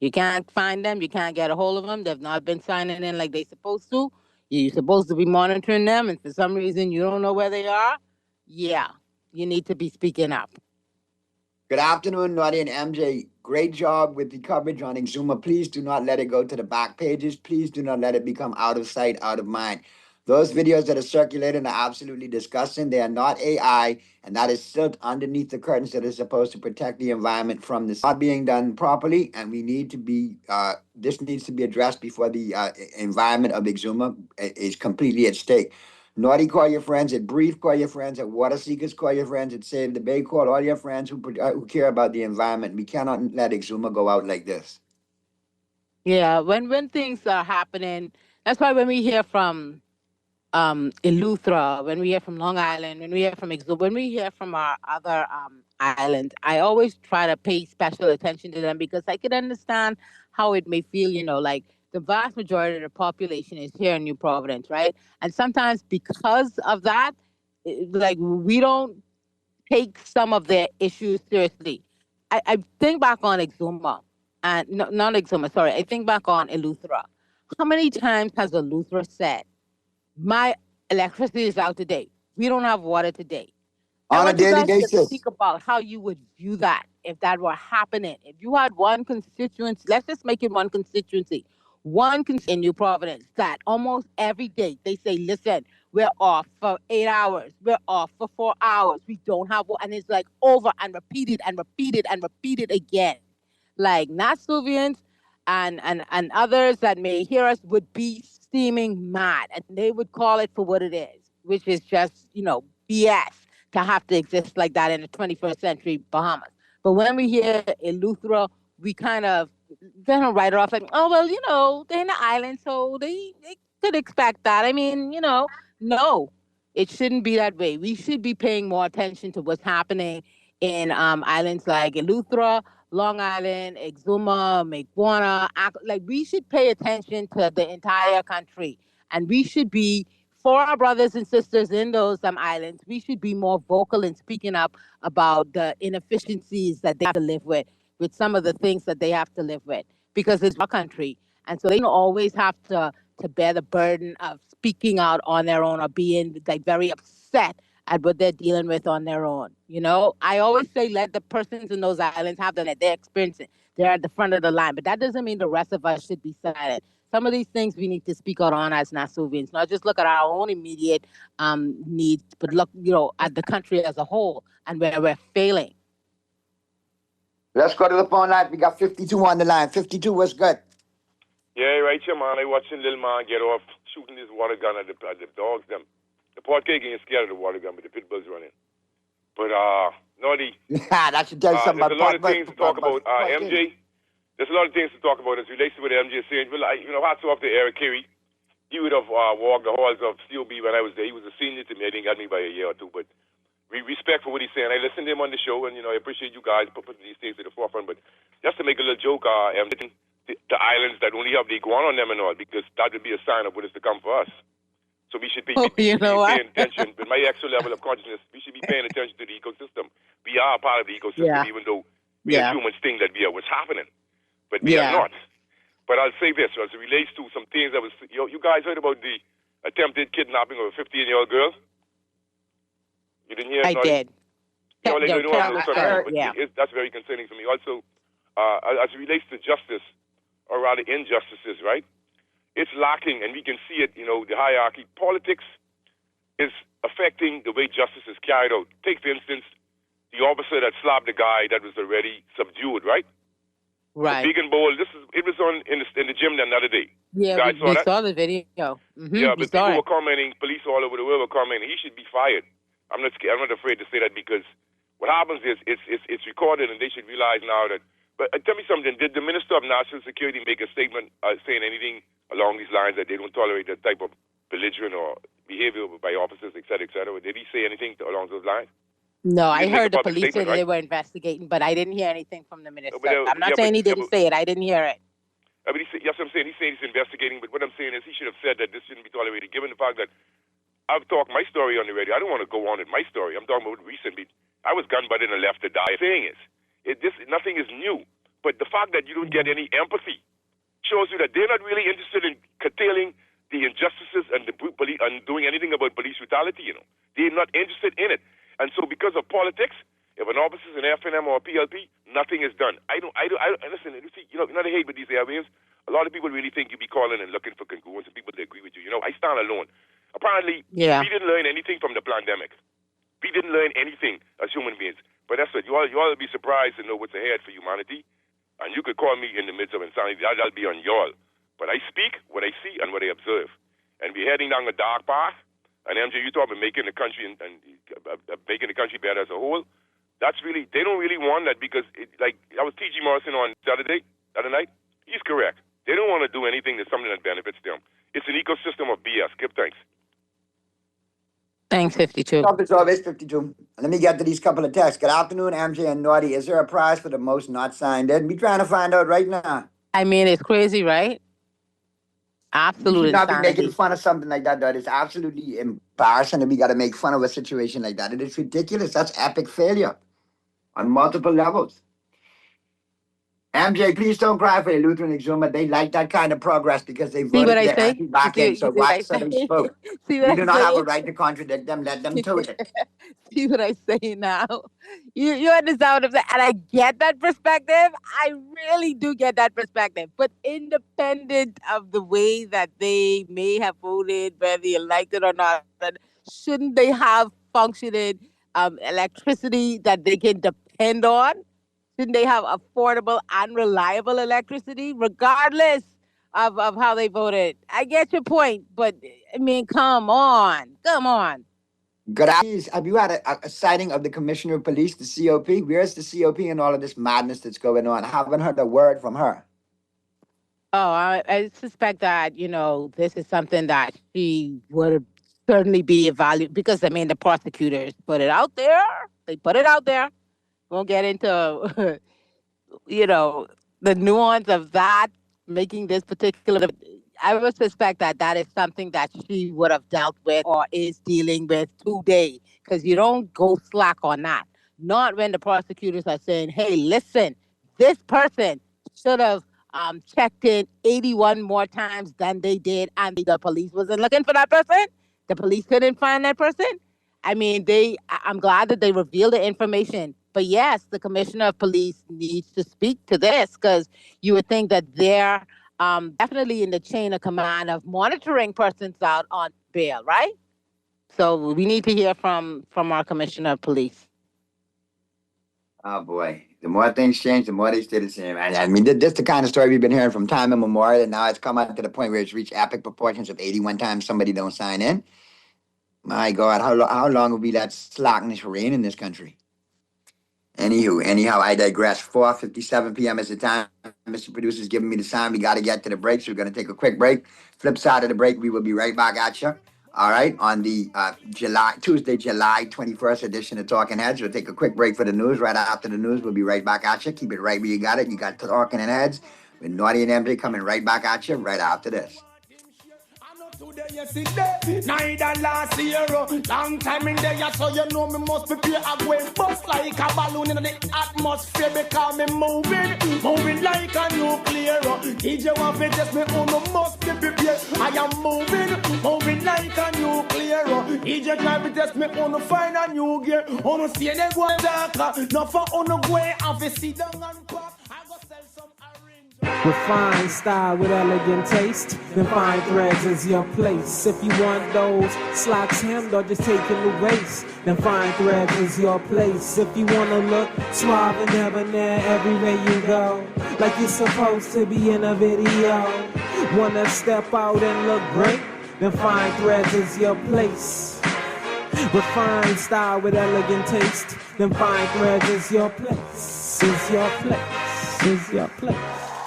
You can't find them. You can't get a hold of them. They've not been signing in like they're supposed to. You're supposed to be monitoring them, and for some reason you don't know where they are. Yeah, you need to be speaking up. Good afternoon, Naughty and MJ. Great job with the coverage on Exuma. Please do not let it go to the back pages. Please do not let it become out of sight, out of mind. Those videos that are circulating are absolutely disgusting. They are not AI, and that is still underneath the curtains that is supposed to protect the environment from this not being done properly. And we need to be, this needs to be addressed before the environment of Exuma is completely at stake. Naughty, call your friends at Brief, call your friends at Water Seekers, call your friends at Save the Bay, call all your friends who care about the environment. We cannot let Exuma go out like this. Yeah, when things are happening, that's why when we hear from Eleuthera, when we hear from Long Island, when we hear from Exuma, when we hear from our other islands, I always try to pay special attention to them because I can understand how it may feel, like the vast majority of the population is here in New Providence, right? And sometimes because of that, like we don't take some of their issues seriously. I think back on Exuma, and not Exuma, sorry. I think back on Eleuthera. How many times has Eleuthera said, my electricity is out today. We don't have water today. On a daily basis. Think about how you would view that if that were happening. If you had one constituency, let's just make it one constituency. One in New Providence that almost every day they say, listen, we're off for 8 hours. We're off for 4 hours. We don't have water. And it's like over and repeated and repeated and repeated again. Like Nasuvians and others that may hear us would be steaming mad, and they would call it for what it is, which is just, BS to have to exist like that in the 21st century Bahamas. But when we hear Eleuthera, we kind of write it off like, oh, well, they're in the island, so they could expect that. I mean, no, it shouldn't be that way. We should be paying more attention to what's happening in islands like Eleuthera, Long Island, Exuma, Maguana. Like, we should pay attention to the entire country, and we should be, for our brothers and sisters in those islands, we should be more vocal in speaking up about the inefficiencies that they have to live with some of the things that they have to live with, because it's our country. And so they don't always have to bear the burden of speaking out on their own or being like very upset at what they're dealing with on their own. I always say let the persons in those islands have that they're experiencing. They're at the front of the line, but that doesn't mean the rest of us should be silent. Some of these things we need to speak out on as Nasuvians, not just look at our own immediate needs, but look, at the country as a whole and where we're failing. Let's go to the phone line. We got 52 on the line. 52, what's good? Yeah, right here, man. I watching little man get off shooting his water gun at the dogs. Them. The port cake ain't scared of the water gun, but the pit bulls running. But, Naughty. That should tell you something about there's a lot of things to talk about. MJ, there's a lot of things to talk about as relates to what MJ is saying. Well, hats off to Eric Carey. He would have walked the halls of COB when I was there. He was a senior to me. I think he got me by a year or two, but we respect for what he's saying. I listened to him on the show, and, I appreciate you guys putting these things to the forefront. But just to make a little joke, the islands that only have the iguana on them and all, because that would be a sign of what is to come for us. So we should be paying attention. With my extra level of consciousness, we should be paying attention to the ecosystem. We are part of the ecosystem, even though we as humans think that we are what's happening. But we are not. But I'll say this, as it relates to some things that was... You guys heard about the attempted kidnapping of a 15-year-old girl? You didn't hear? I did. That's very concerning for me. Also, as it relates to justice, or rather injustices, right? It's lacking, and we can see it, the hierarchy. Politics is affecting the way justice is carried out. Take, for instance, the officer that slapped the guy that was already subdued, right? Right. The Vegan Bowl, it was on in the gym the other day. Yeah, we saw the video. Mm-hmm, yeah, but people were commenting, police all over the world were commenting, he should be fired. I'm not afraid to say that, because what happens is it's recorded, and they should realize now that. But tell me something, did the Minister of National Security make a statement saying anything along these lines that they don't tolerate that type of belligerent or behavior by officers, et cetera, et cetera? Did he say anything along those lines? No, I heard the police say they were investigating, but I didn't hear anything from the minister. I'm not saying he didn't say it. I didn't hear it. But yes, I'm saying he's investigating, but what I'm saying is he should have said that this shouldn't be tolerated, given the fact that I've talked my story on the radio. I don't want to go on with my story. I'm talking about recently. I was gunned by then and left to die. The thing is, nothing is new. But the fact that you don't get any empathy shows you that they're not really interested in curtailing the injustices and the police and doing anything about police brutality. They're not interested in it. And so because of politics, If an officer's an FNM or a PLP, nothing is done. Listen, you know the hate with these airwaves. A lot of people really think you be calling and looking for congruence and people that agree with you. You know, I stand alone. Apparently, we didn't learn anything from the pandemic. We didn't learn anything as human beings. But that's it. You all will be surprised to know what's ahead for humanity. And you could call me in the midst of insanity. That'll be on y'all. But I speak what I see and what I observe. And we're heading down a dark path. And MJ, you talk about making the country and making the country better as a whole. That's really, they don't really want that because, I was T.G. Morrison on Saturday, the other night. He's correct. They don't want to do anything that's something that benefits them. It's an ecosystem of BS. Skip, thanks. Thanks, 52. It's always 52. Let me get to these couple of texts. Good afternoon, MJ and Naughty. Is there a prize for the most not signed in? We trying to find out right now. I mean, it's crazy, right? Absolutely. You should not be making fun of something like that, though. It's absolutely embarrassing that we got to make fun of a situation like that. It is ridiculous. That's epic failure on multiple levels. MJ, please don't cry for the Lutheran Exuma. They like that kind of progress because they voted their anti-back in, so watch them spoke. You do not have a right to contradict them. Let them do it. See what I say now? You understand what I'm saying? And I get that perspective. I really do get that perspective. But independent of the way that they may have voted, whether they elected or not, shouldn't they have functioning electricity that they can depend on? Shouldn't they have affordable and reliable electricity, regardless of how they voted? I get your point, but I mean, come on. Good afternoon. Have you had a sighting of the Commissioner of Police, the COP? Where's the COP and all of this madness that's going on? I haven't heard a word from her. Oh, I suspect that, this is something that she would certainly be evaluated because, I mean, the prosecutors put it out there. They put it out there. Won't get into, the nuance of that, making this particular. I would suspect that is something that she would have dealt with or is dealing with today, because you don't go slack on that. Not when the prosecutors are saying, hey, listen, this person should have checked in 81 more times than they did, and the police wasn't looking for that person. The police couldn't find that person. I mean, I'm glad that they revealed the information. But yes, the Commissioner of Police needs to speak to this, because you would think that they're definitely in the chain of command of monitoring persons out on bail, right? So we need to hear from our Commissioner of Police. Oh, boy. The more things change, the more they stay the same. I mean, this is the kind of story we've been hearing from time immemorial, and now it's come out to the point where it's reached epic proportions of 81 times somebody don't sign in. My God, how long will we let slackness reign in this country? Anyhow, I digress. 4:57 p.m. is the time. Mr. Producer's giving me the sign. We got to get to the break, so we're going to take a quick break. Flip side of the break, we will be right back at you. All right, on the Tuesday, July 21st edition of Talking Heads. We'll take a quick break for the news. Right after the news, we'll be right back at you. Keep it right where you got it. You got Talking Heads with Naughty and MJ coming right back at you right after this. Today, yesterday, night and last year, long time in there, so you know me must prepare a way bust like a balloon in the atmosphere because me moving like a nuclear. DJ want to test me, oh no, must be prepared. I am moving like a nuclear. DJ try to test me, oh no, find a new gear. Oh no, see they go darker, no for oh no way, I fi sit down and pop. I go sell some orange. Refined style with elegant taste, then fine threads is your place. If you want those slacks hemmed or just taking the waist, then fine threads is your place. If you wanna look suave and debonair everywhere you go, like you're supposed to be in a video, wanna step out and look great, then fine threads is your place. Refined style with elegant taste, then fine threads is your place. Is your place. Is your place.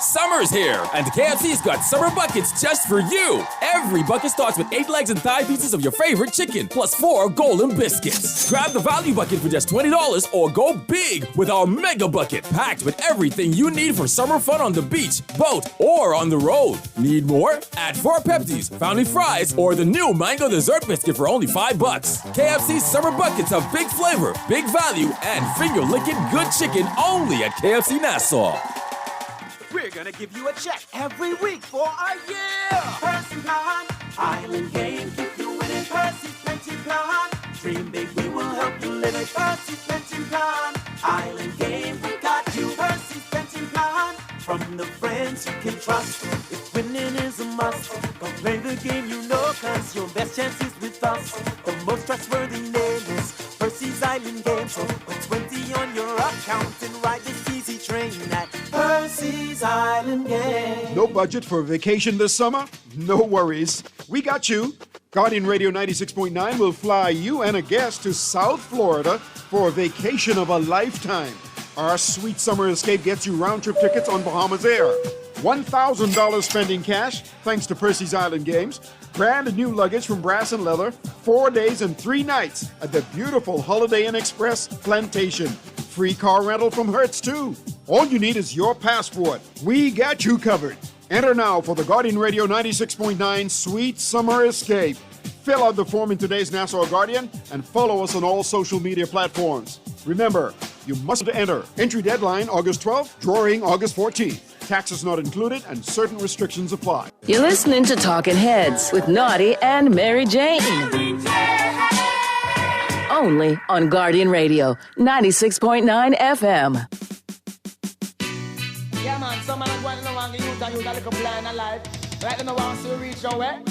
Summer's here, and KFC's got summer buckets just for you. Every bucket starts with 8 legs and thigh pieces of your favorite chicken, plus 4 golden biscuits. Grab the value bucket for just $20 or go big with our mega bucket, packed with everything you need for summer fun on the beach, boat, or on the road. Need more? Add 4 Pepsis, Fountain Fries, or the new mango dessert biscuit for only $5. KFC's summer buckets have big flavor, big value, and finger-licking good chicken only at KFC Nassau. We're gonna give you a check every week for a year. Percy Plan, Island Game, keep you winning. Percy Plenty Plan, dream big, we will help you live it. Percy Plenty Plan. Island game, we got you. Percy's pension plan. From the friends you can trust. If winning is a must, come play the game you know, cause your best chance is with us. The most trustworthy name is Percy's Island game. So put 20 on your account and ride this easy train at Percy's Island game. No budget for a vacation this summer? No worries. We got you. Guardian Radio 96.9 will fly you and a guest to South Florida for a vacation of a lifetime. Our sweet summer escape gets you round-trip tickets on Bahamas Air. $1,000 spending cash, thanks to Percy's Island Games. Brand new luggage from Brass and Leather. 4 days and 3 nights at the beautiful Holiday Inn Express Plantation. Free car rental from Hertz, too. All you need is your passport. We got you covered. Enter now for the Guardian Radio 96.9 Sweet Summer Escape. Fill out the form in today's Nassau Guardian and follow us on all social media platforms. Remember, you must enter. Entry deadline August 12th, drawing August 14th. Taxes not included and certain restrictions apply. You're listening to Talking Heads with Naughty and Mary Jane. Only on Guardian Radio 96.9 FM. Yeah, man, some man are going to want the youth and youth a little blind in life. Like they don't want to reach your way.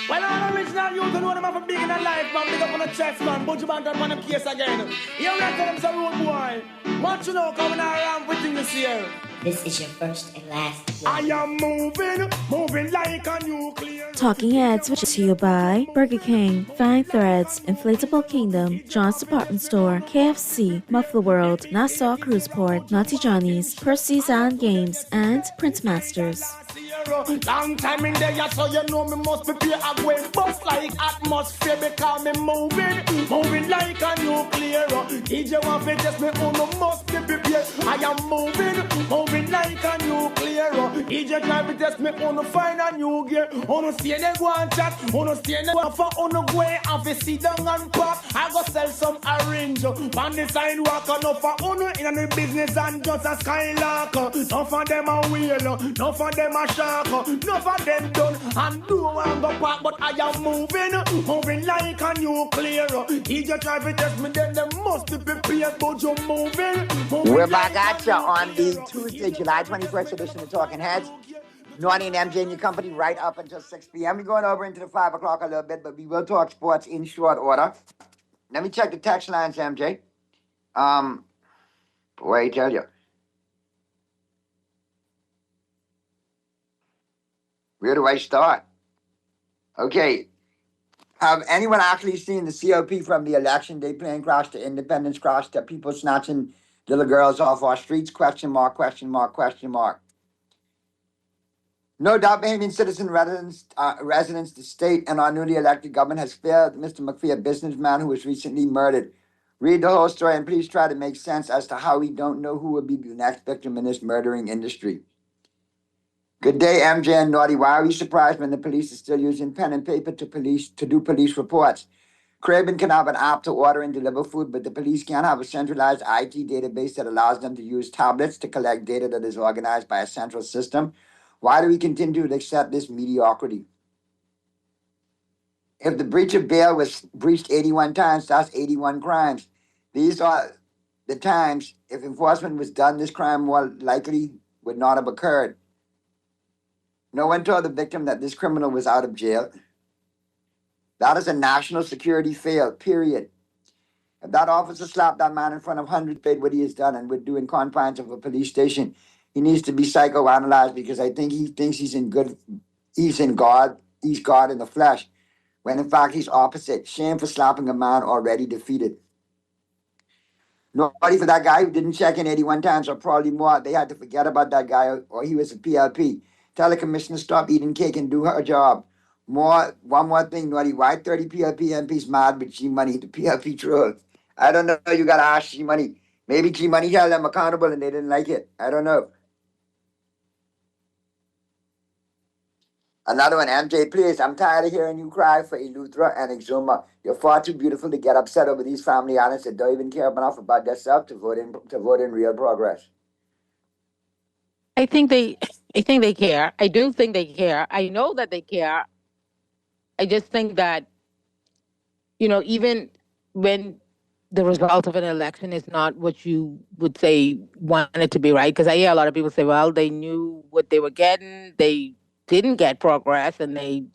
Well, I'm original youth and know them have a big in their life, man. Big up on the chest, man. But you man don't want them case again. You right to them some road boy. What you know coming around with things this year? This is your first and last. I am moving like a nuclear. Talking Heads brought to you by Burger King, Fine Threads, Inflatable Kingdom, John's Department Store, KFC, Muffler World, Nassau Cruise Port, Naughty Johnny's, Percy's Island Games, and Prince Masters. Long time in there, so you know me must prepare a way bust like atmosphere because me moving like a nuclear. DJ want to test me, no must be prepared. I am moving like a nuclear. DJ try to test me, no find a new gear. No stay there go and chat, no stay there for no go and fi sit down and pop. I go sell some orange on the sidewalk. No for no in the business and just a skylark. No for them a wheel, no for them a shark. Enough of them done and do and go back, but I am moving like a nuclear. He just try to test me, then they must be prepared, but you're moving. We're back at you on the Tuesday, July 21st edition of Talking Heads. Naughty and MJ and your company right up until 6 p.m. We're going over into the 5 o'clock a little bit, but we will talk sports in short order. Let me check the text lines, MJ. Boy, I tell you. Where do I start? Okay. Have anyone actually seen the COP from the election day plane crash to Independence crash to people snatching little girls off our streets? Question mark, question mark, question mark. No doubt Bahamian citizen residents, the state and our newly elected government has failed Mr. McPhee, a businessman who was recently murdered. Read the whole story and please try to make sense as to how we don't know who will be the next victim in this murdering industry. Good day, MJ and Naughty. Why are we surprised when the police is still using pen and paper to do police reports? Craven can have an app to order and deliver food, but the police can't have a centralized IT database that allows them to use tablets to collect data that is organized by a central system. Why do we continue to accept this mediocrity? If the breach of bail was breached 81 times, that's 81 crimes. These are the times, if enforcement was done, this crime more likely would not have occurred. No one told the victim that this criminal was out of jail. That is a national security fail, period. If that officer slapped that man in front of hundreds, paid what he has done and would do in confines of a police station, he needs to be psychoanalyzed because I think he thinks he's God in the flesh, when in fact he's opposite. Shame for slapping a man already defeated. Nobody for that guy who didn't check in 81 times or probably more. They had to forget about that guy or he was a PLP. Tell the commissioner stop eating cake and do her job. One more thing, Naughty. Why 30 PLP MPs mad with G-Money, the PLP troll? I don't know. You got to ask G-Money. Maybe G-Money held them accountable and they didn't like it. I don't know. Another one, MJ, please. I'm tired of hearing you cry for Eleuthera and Exuma. You're far too beautiful to get upset over these family islands that don't even care enough about themselves to vote in real progress. I think they care. I do think they care. I know that they care. I just think that, even when the result of an election is not what you would say want it to be, right? Because I hear a lot of people say, well, they knew what they were getting. They didn't get progress, and they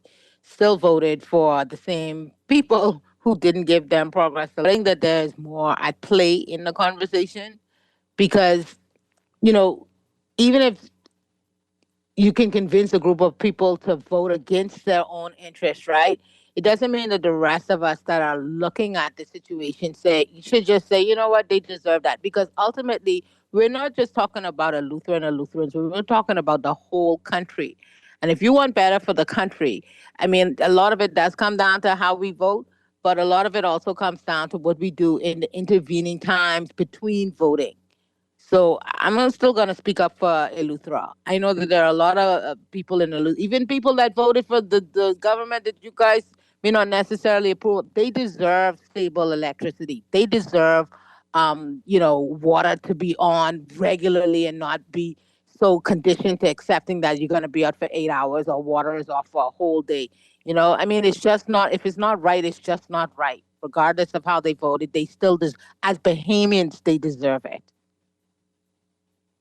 still voted for the same people who didn't give them progress. So I think that there's more at play in the conversation because, even if you can convince a group of people to vote against their own interests, right? It doesn't mean that the rest of us that are looking at the situation you should just say, you know what, they deserve that. Because ultimately, we're not just talking about a Lutheran or Lutherans, we're talking about the whole country. And if you want better for the country, I mean, a lot of it does come down to how we vote, but a lot of it also comes down to what we do in the intervening times between voting. So I'm still going to speak up for Eleuthera. I know that there are a lot of people in Eleuthera, even people that voted for the government that you guys may not necessarily approve. They deserve stable electricity. They deserve, water to be on regularly and not be so conditioned to accepting that you're going to be out for 8 hours or water is off for a whole day. I mean, it's just not, if it's not right, it's just not right. Regardless of how they voted, they still, as Bahamians, they deserve it.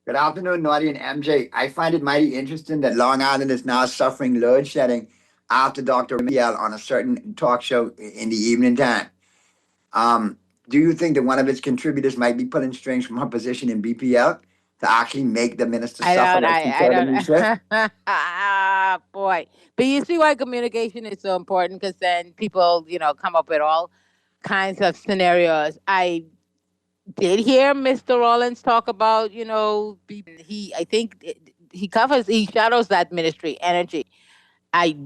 Good afternoon, Naughty and MJ. I find it mighty interesting that Long Island is now suffering load shedding after Dr. Miguel on a certain talk show in the evening time. Do you think that one of its contributors might be pulling strings from her position in BPL to actually make the minister suffer like she told him he should? Boy. But you see why communication is so important, because then people, come up with all kinds of scenarios. I did hear Mr. Rollins talk about, I think he shadows that ministry, energy. I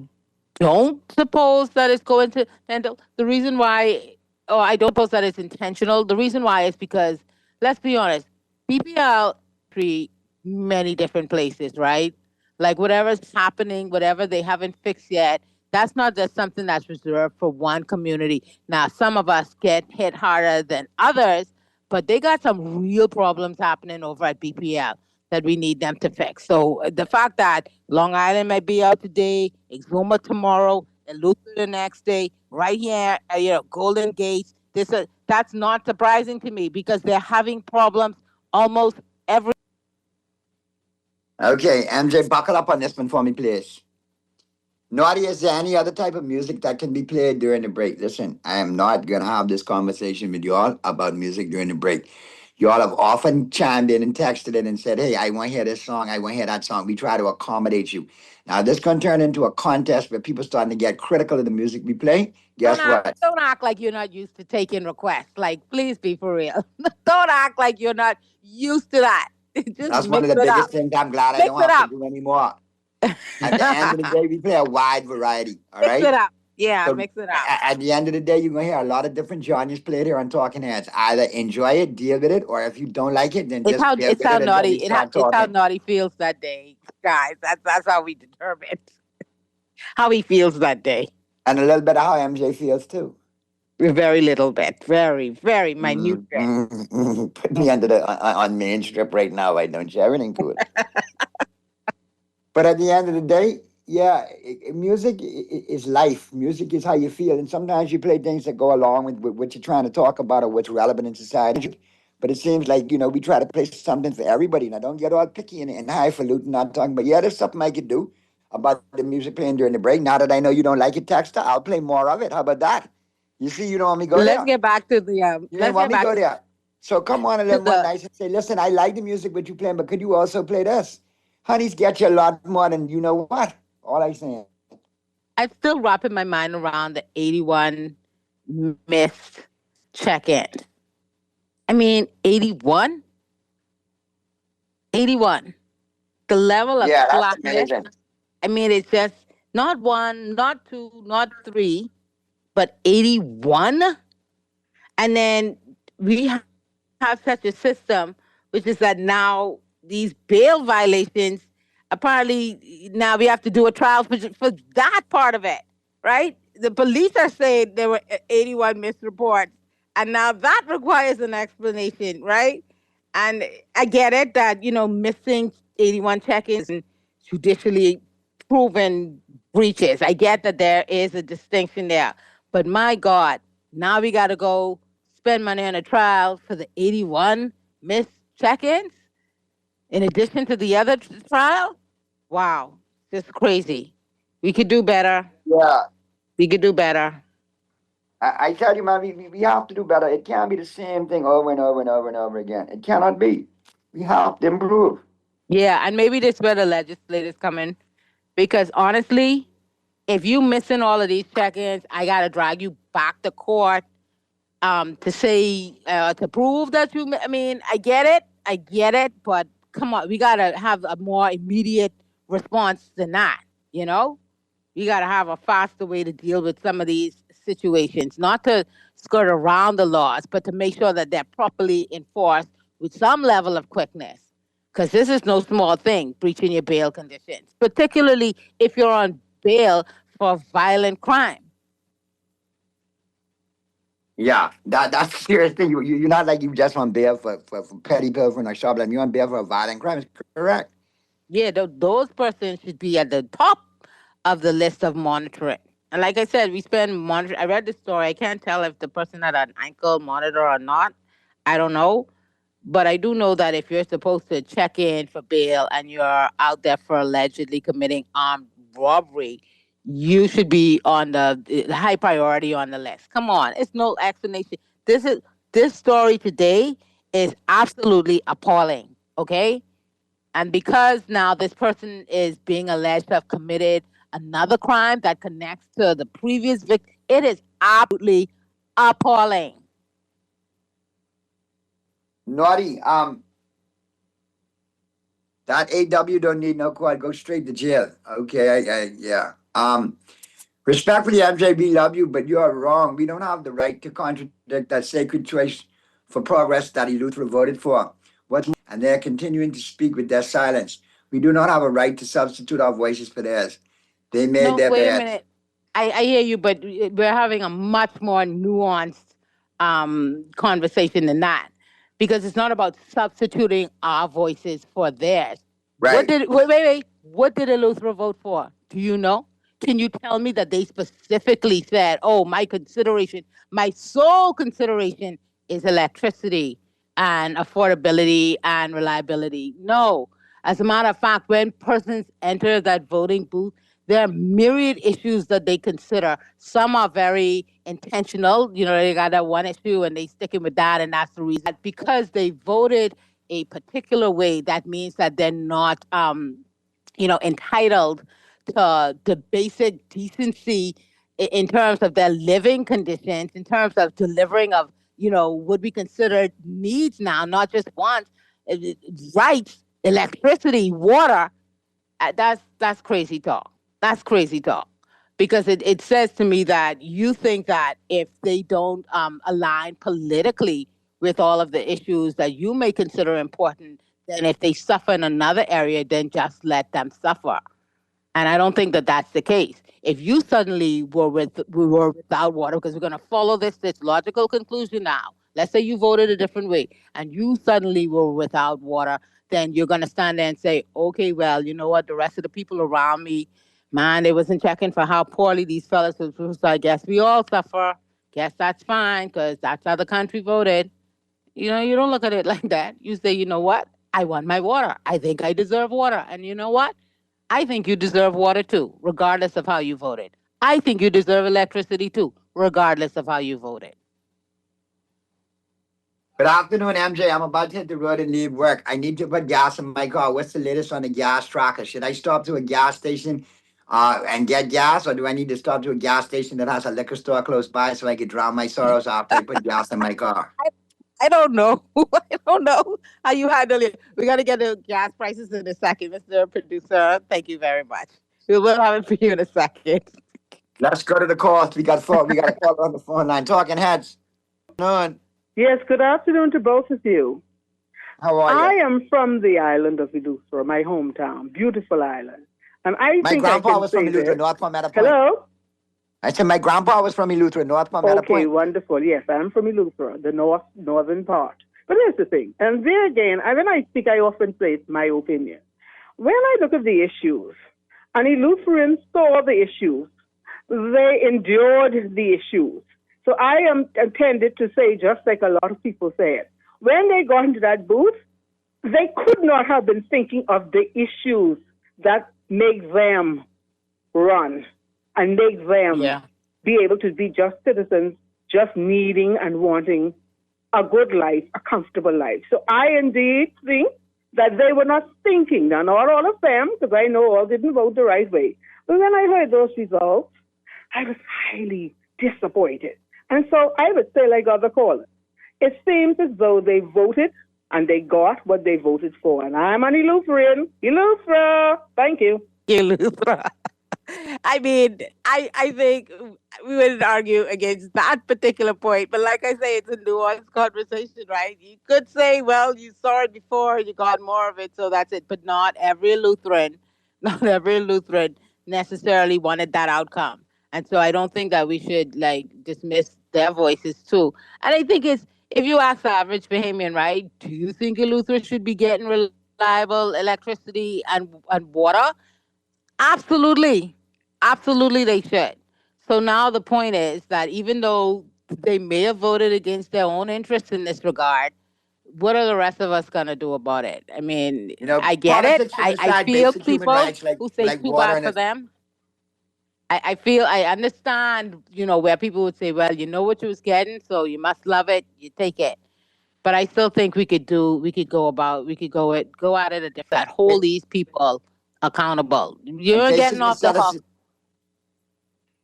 don't suppose that it's going to handle the reason why, I don't suppose that it's intentional. The reason why is because, let's be honest, BPL many different places, right? Like whatever's happening, whatever they haven't fixed yet, that's not just something that's reserved for one community. Now, some of us get hit harder than others, but they got some real problems happening over at BPL that we need them to fix. So the fact that Long Island might be out today, Exuma tomorrow, and Luther the next day, right here, Golden Gates, that's not surprising to me because they're having problems almost every. Okay, MJ, buckle up on this one for me, please. Naughty, is there any other type of music that can be played during the break? Listen, I am not going to have this conversation with y'all about music during the break. Y'all have often chimed in and texted in and said, hey, I want to hear this song, I want to hear that song. We try to accommodate you. Now, this can turn into a contest where people starting to get critical of the music we play. Guess what? Don't act like you're not used to taking requests. Like, please be for real. Don't act like you're not used to that. That's one of the biggest things I'm glad I don't have to do anymore. At the end of the day, we play a wide variety. All right? Mix it up. Yeah, so mix it up. At the end of the day, you're going to hear a lot of different genres played here on Talking Heads. Either enjoy it, deal with it, or if you don't like it, then it's how Naughty. It's how Naughty feels that day, guys. That's how we determine how he feels that day. And a little bit of how MJ feels too. Very little bit. Very, very minute bit. Put me on Main Strip right now. I don't share anything to it. But at the end of the day, yeah, music is life. Music is how you feel. And sometimes you play things that go along with what you're trying to talk about or what's relevant in society. But it seems like, we try to play something for everybody. Now, don't get all picky and highfalutin, not talking about, there's something I could do about the music playing during the break. Now that I know you don't like it, Texter, I'll play more of it. How about that? You see, you don't want me to go there. Let's get back to the... you don't want me to go there. So come on a little more nice and say, listen, I like the music what you playing, but could you also play this? Honeys get you a lot more than you know what. All I'm saying. I'm still wrapping my mind around the 81 missed check-in. I mean, 81? 81. The level of slackness. I mean, it's just not 1, not 2, not 3, but 81. And then we have such a system, which is that now these bail violations, apparently now we have to do a trial for that part of it, right? The police are saying there were 81 missed reports, and now that requires an explanation, right? And I get it that, missing 81 check-ins and judicially proven breaches. I get that there is a distinction there. But my God, now we got to go spend money on a trial for the 81 missed check-ins in addition to the other trial? Wow, just crazy. We could do better. Yeah. We could do better. I tell you, man, we have to do better. It can't be the same thing over and over and over and over again. It cannot be. We have to improve. Yeah, and maybe this is where the legislators come in. Because honestly, if you missing all of these check-ins, I got to drag you back to court to say, to prove that you, I mean, I get it, but come on, we got to have a more immediate response than that, you know? We got to have a faster way to deal with some of these situations, not to skirt around the laws, but to make sure that they're properly enforced with some level of quickness. Because this is no small thing, breaching your bail conditions, particularly if you're on bail for violent crime. Yeah, that's a serious thing. You're not like you just on bail for petty pilfering or shoplifting. You're on bail for a violent crime. It's correct. Yeah, those persons should be at the top of the list of monitoring. And like I said, we spend monitor. I read the story. I can't tell if the person had an ankle monitor or not. I don't know. But I do know that if you're supposed to check in for bail and you're out there for allegedly committing armed robbery, you should be on the high priority on the list. Come on, it's no explanation. This story today is absolutely appalling. Okay, and because now this person is being alleged to have committed another crime that connects to the previous victim, it is absolutely appalling. Naughty, that AW don't need no court. Go straight to jail. Okay, yeah. Respectfully, MJ, we love you, but you are wrong. We don't have the right to contradict that sacred choice for progress that Eleuthera voted for. And they're continuing to speak with their silence. We do not have a right to substitute our voices for theirs. They made their wait bed. a minute. I hear you, but we're having a much more nuanced conversation than that. Because it's not about substituting our voices for theirs. Right. Wait. What did Eleuthera vote for? Do you know? Can you tell me that they specifically said, oh, my sole consideration is electricity and affordability and reliability? No. As a matter of fact, when persons enter that voting booth, there are myriad issues that they consider. Some are very intentional. You know, they got that one issue and they sticking with that, and that's the reason. Because they voted a particular way, that means that they're not, entitled to the basic decency in terms of their living conditions, in terms of delivering of, what we consider needs now, not just wants, rights, electricity, water. That's crazy talk. That's crazy talk, because it says to me that you think that if they don't align politically with all of the issues that you may consider important, then if they suffer in another area, then just let them suffer. And I don't think that that's the case. If you suddenly were without water, because we're going to follow this logical conclusion now. Let's say you voted a different way and you suddenly were without water, then you're going to stand there and say, okay, well, you know what? The rest of the people around me, man, they wasn't checking for how poorly these fellas were. So I guess we all suffer. Guess that's fine, because that's how the country voted. You don't look at it like that. You say, you know what? I want my water. I think I deserve water. And you know what? I think you deserve water too, regardless of how you voted. I think you deserve electricity too, regardless of how you voted. Good afternoon, MJ. I'm about to hit the road and leave work. I need to put gas in my car. What's the latest on the gas tracker? Should I stop to a gas station and get gas, or do I need to stop to a gas station that has a liquor store close by so I can drown my sorrows after I put gas in my car? I don't know. I don't know how you handle it. We got to get the gas prices in a second, Mr. Producer. Thank you very much. We will have it for you in a second. Let's go to the calls. We got a caller on the phone line. Talking Heads. On. Yes, good afternoon to both of you. How are you? I am from the island of Eleuthera, my hometown. Beautiful island. And my grandpa was from Eleuthera, North Palmetto Point. Hello? I said my grandpa was from Eleuthera, North Palmetto Point. Okay, wonderful. Yes, I'm from Eleuthera, the northern part. But here's the thing. And there again, when I speak, I often say it's my opinion. When I look at the issues, and Eleutherans saw the issues, they endured the issues. So I am intended to say, just like a lot of people said, when they got into that booth, they could not have been thinking of the issues that make them run and make them be able to be just citizens, just needing and wanting a good life, a comfortable life. So I indeed think that they were not thinking, now not all of them, because I know all didn't vote the right way. But when I heard those results, I was highly disappointed. And so I would say, like other callers, it seems as though they voted and they got what they voted for. And I'm an Eleutherian. Eleuthera. Thank you. Eleuthera. I mean, I think we wouldn't argue against that particular point. But like I say, it's a nuanced conversation, right? You could say, well, you saw it before, you got more of it, so that's it. But not every Lutheran necessarily wanted that outcome. And so I don't think that we should, like, dismiss their voices, too. And I think it's, if you ask the average Bahamian, right, do you think Eleuthera should be getting reliable electricity and water? Absolutely. Absolutely they should. So now the point is that even though they may have voted against their own interests in this regard, what are the rest of us going to do about it? I mean, I get it. I feel people who say too bad for them. I understand, where people would say, well, you know what you was getting, so you must love it, you take it. But I still think we could go at it a different, hold these people accountable. You're getting off the hook.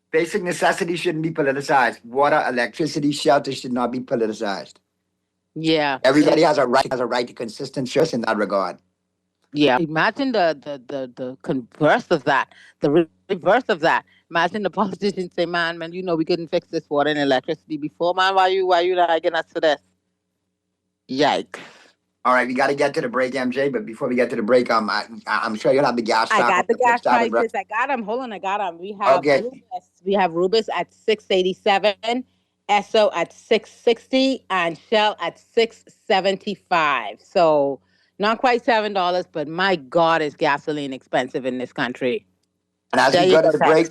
Basic necessities shouldn't be politicized. Water, electricity, shelter should not be politicized. Yeah. Everybody has a right to consistent service in that regard. Yeah. Imagine the converse of that, the reverse of that. Imagine the politicians say, man, we couldn't fix this water and electricity before, man. Why you dragging us to this? Yikes. All right, we got to get to the break, MJ. But before we get to the break, I'm sure you'll have the gas. I got the gas prices. I got them. Hold on, I got them. We have Rubis at $6.87, Esso at $6.60, and Shell at $6.75. So not quite $7, but my God, is gasoline expensive in this country. And as we go to the break,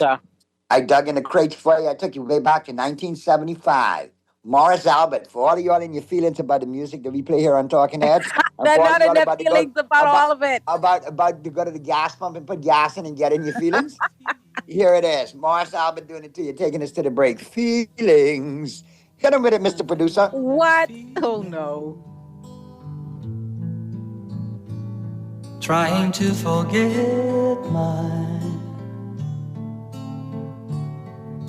I dug in the crates for you. I took you way back to 1975. Morris Albert, for all of y'all in your feelings about the music that we play here on Talking Heads. They're not in their feelings about all of it. About to go to the gas pump and put gas in and get in your feelings. Here it is. Morris Albert doing it to you, taking us to the break. Feelings. Hit him with it, Mr. Producer. What? Oh, no. Trying to forget my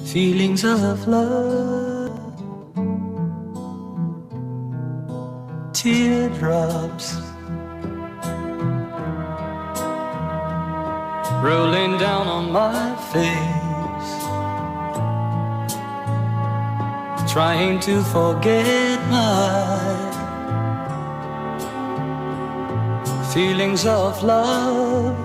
feelings of love. Teardrops rolling down on my face, trying to forget my feelings of love.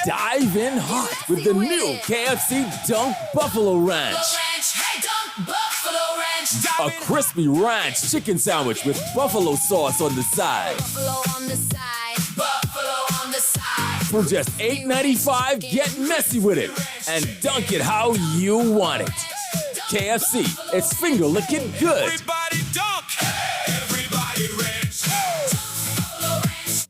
Dive in hot with the new KFC Dunk Buffalo Ranch. A crispy ranch chicken sandwich with buffalo sauce on the side. For just $8.95, get messy with it and dunk it how you want it. KFC, it's finger licking good. Everybody dunk! Everybody ranch!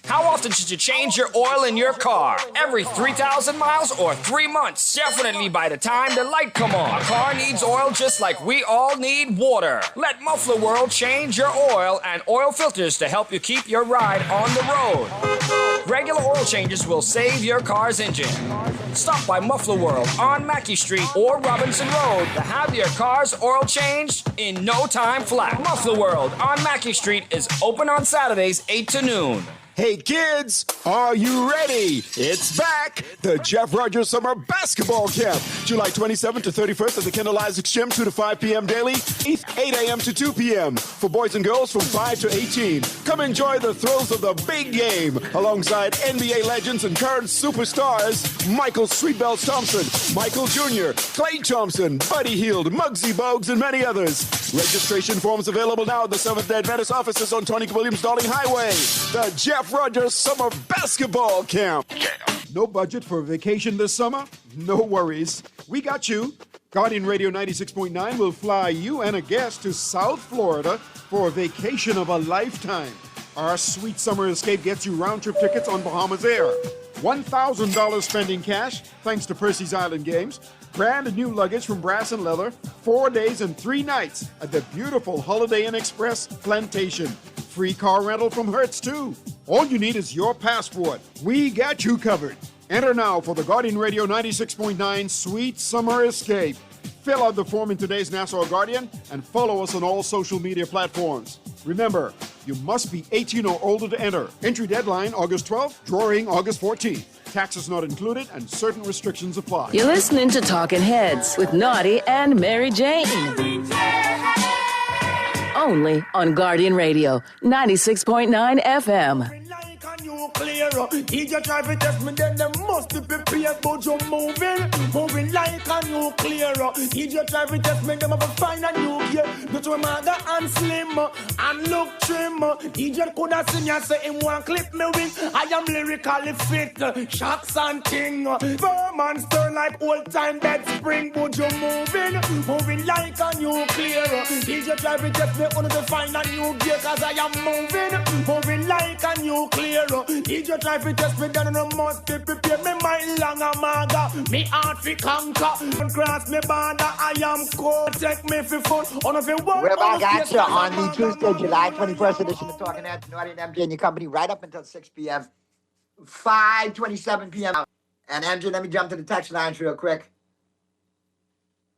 How often should you change your oil in your car? Every 3,000 miles or 3 months? Definitely by the time the light come on. A car needs oil just like we all need water. Let Muffler World change your oil and oil filters to help you keep your ride on the road. Regular oil changes will save your car's engine. Stop by Muffler World on Mackey Street or Robinson Road to have your car's oil changed in no time flat. Muffler World on Mackey Street is open on Saturdays 8 to noon. Hey kids, are you ready? It's back! The Jeff Rogers Summer Basketball Camp, July 27th to 31st at the Kendall Isaacs Gym, 2 to 5 p.m. daily, 8 a.m. to 2 p.m. for boys and girls from 5 to 18. Come enjoy the thrills of the big game alongside NBA legends and current superstars Michael Sweetbells Thompson, Michael Jr., Klay Thompson, Buddy Hield, Muggsy Bogues, and many others. Registration forms available now at the Seventh-day Adventist offices on Tony Williams Darling Highway. The Jeff Jeff Rogers Summer Basketball Camp. No budget for a vacation this summer? No worries. We got you. Guardian Radio 96.9 will fly you and a guest to South Florida for a vacation of a lifetime. Our sweet summer escape gets you round-trip tickets on Bahamas Air. $1,000 spending cash, thanks to Percy's Island Games. Brand new luggage from Brass and Leather. 4 days and 3 nights at the beautiful Holiday Inn Express Plantation. Free car rental from Hertz, too. All you need is your passport. We got you covered. Enter now for the Guardian Radio 96.9 Sweet Summer Escape. Fill out the form in today's Nassau Guardian and follow us on all social media platforms. Remember, you must be 18 or older to enter. Entry deadline August 12th, drawing August 14th. Taxes not included and certain restrictions apply. You're listening to Talking Heads with Naughty and Mary Jane. Only on Guardian Radio 96.9 FM. Clear. DJ try to test me, then they must be prepared. But you're moving like a nuclear. DJ try to test me, them have to find a new gear. But your mother and slim and look trim. DJ could have seen you say him one clip me wing. I am lyrically fit, shocks and ting. Firm and stern like old time bed spring. But you're moving like a nuclear. DJ try to test me, only to find a new gear. Cause I am moving like a nuclear. DJ try to test me down and I must be prepared. Me mind long a maga, me heart fi conquer. Don't cross me border, I am cold. Take me fi fun. We're back at you on the Tuesday, July 21st edition of Talking Heads. Naughty and MJ and your company right up until 6 p.m. 5:27 p.m. And MJ, let me jump to the text lines real quick.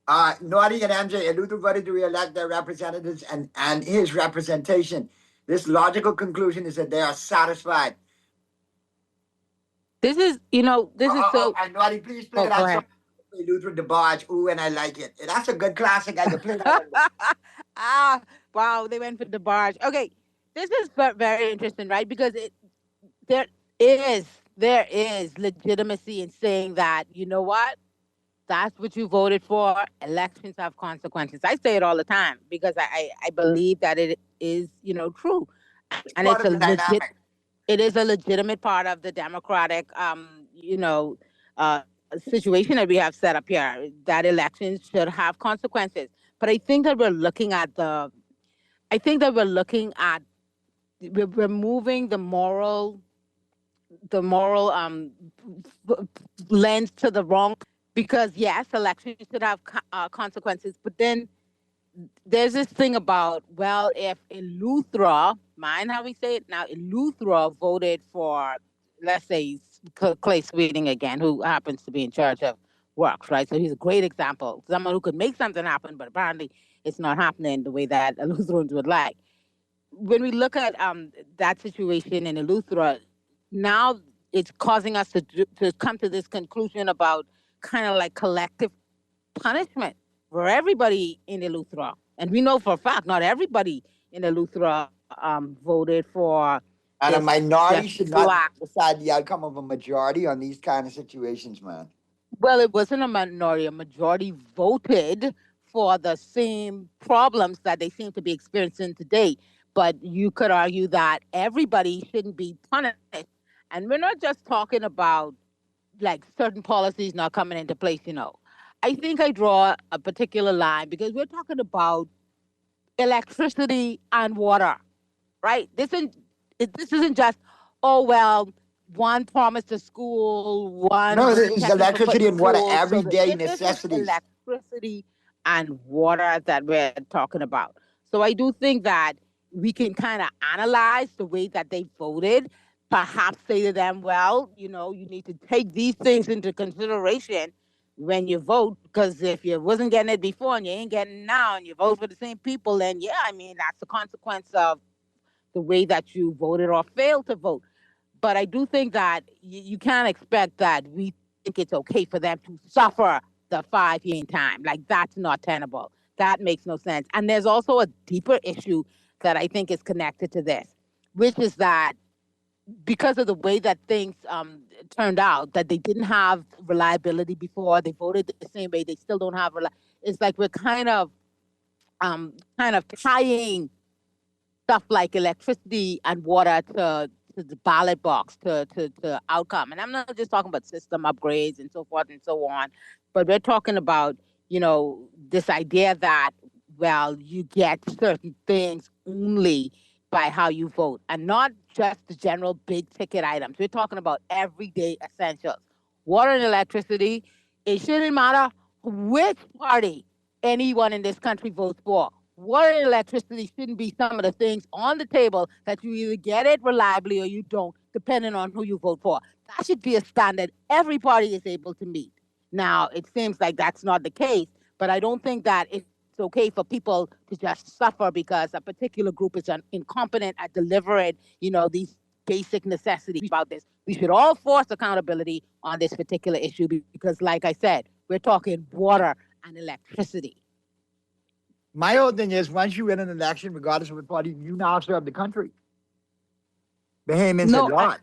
Naughty and MJ, Luther voted to re-elect their representatives and his representation. This logical conclusion is that they are satisfied. This is so. And Naughty, please play that song. Luther DeBarge. Ooh, and I like it. That's a good classic. I can play that. Wow, they went for DeBarge. Okay, this is very interesting, right? Because there is legitimacy in saying that, you know what? That's what you voted for. Elections have consequences. I say it all the time because I believe that it is, true. And it is a legitimate part of the democratic, situation that we have set up here, that elections should have consequences. But I think that we're moving the moral lens to the wrong, because yes, elections should have consequences, but then there's this thing about, well, if Eleuthera, mind how we say it now, Eleuthera voted for, let's say, Clay Sweeting again, who happens to be in charge of works, right? So he's a great example. Someone who could make something happen, but apparently it's not happening the way that Eleutherans would like. When we look at that situation in Eleuthera, now it's causing us to come to this conclusion about kind of like collective punishment for everybody in Eleuthera. And we know for a fact not everybody in Eleuthera voted for. And a minority should not decide the outcome of a majority on these kind of situations, man. Well, it wasn't a minority. A majority voted for the same problems that they seem to be experiencing today. But you could argue that everybody shouldn't be punished. And we're not just talking about like certain policies not coming into place, I think I draw a particular line because we're talking about electricity and water, right? This isn't just, one promise to school, one. No, it's electricity and water, everyday necessities. Electricity and water that we're talking about. So I do think that we can kind of analyze the way that they voted, perhaps say to them, well, you need to take these things into consideration when you vote, because if you wasn't getting it before and you ain't getting it now and you vote for the same people, then that's the consequence of the way that you voted or failed to vote. But I do think that you can't expect that we think it's okay for them to suffer the 5-year time. Like, that's not tenable. That makes no sense. And there's also a deeper issue that I think is connected to this, which is that because of the way that things turned out, that they didn't have reliability before, they voted the same way, they still don't have it's like we're kind of tying stuff like electricity and water to the ballot box to outcome. And I'm not just talking about system upgrades and so forth and so on, but we're talking about, this idea that, well, you get certain things only by how you vote and not just the general big ticket items. We're talking about everyday essentials. Water and electricity, it shouldn't matter which party anyone in this country votes for. Water and electricity shouldn't be some of the things on the table that you either get it reliably or you don't, depending on who you vote for. That should be a standard every party is able to meet. Now, it seems like that's not the case, but I don't think that it's okay for people to just suffer because a particular group is incompetent at delivering, these basic necessities about this. We should all force accountability on this particular issue because, like I said, we're talking water and electricity. My whole thing is, once you win an election, regardless of what party, you now serve the country. Bahamians are gone.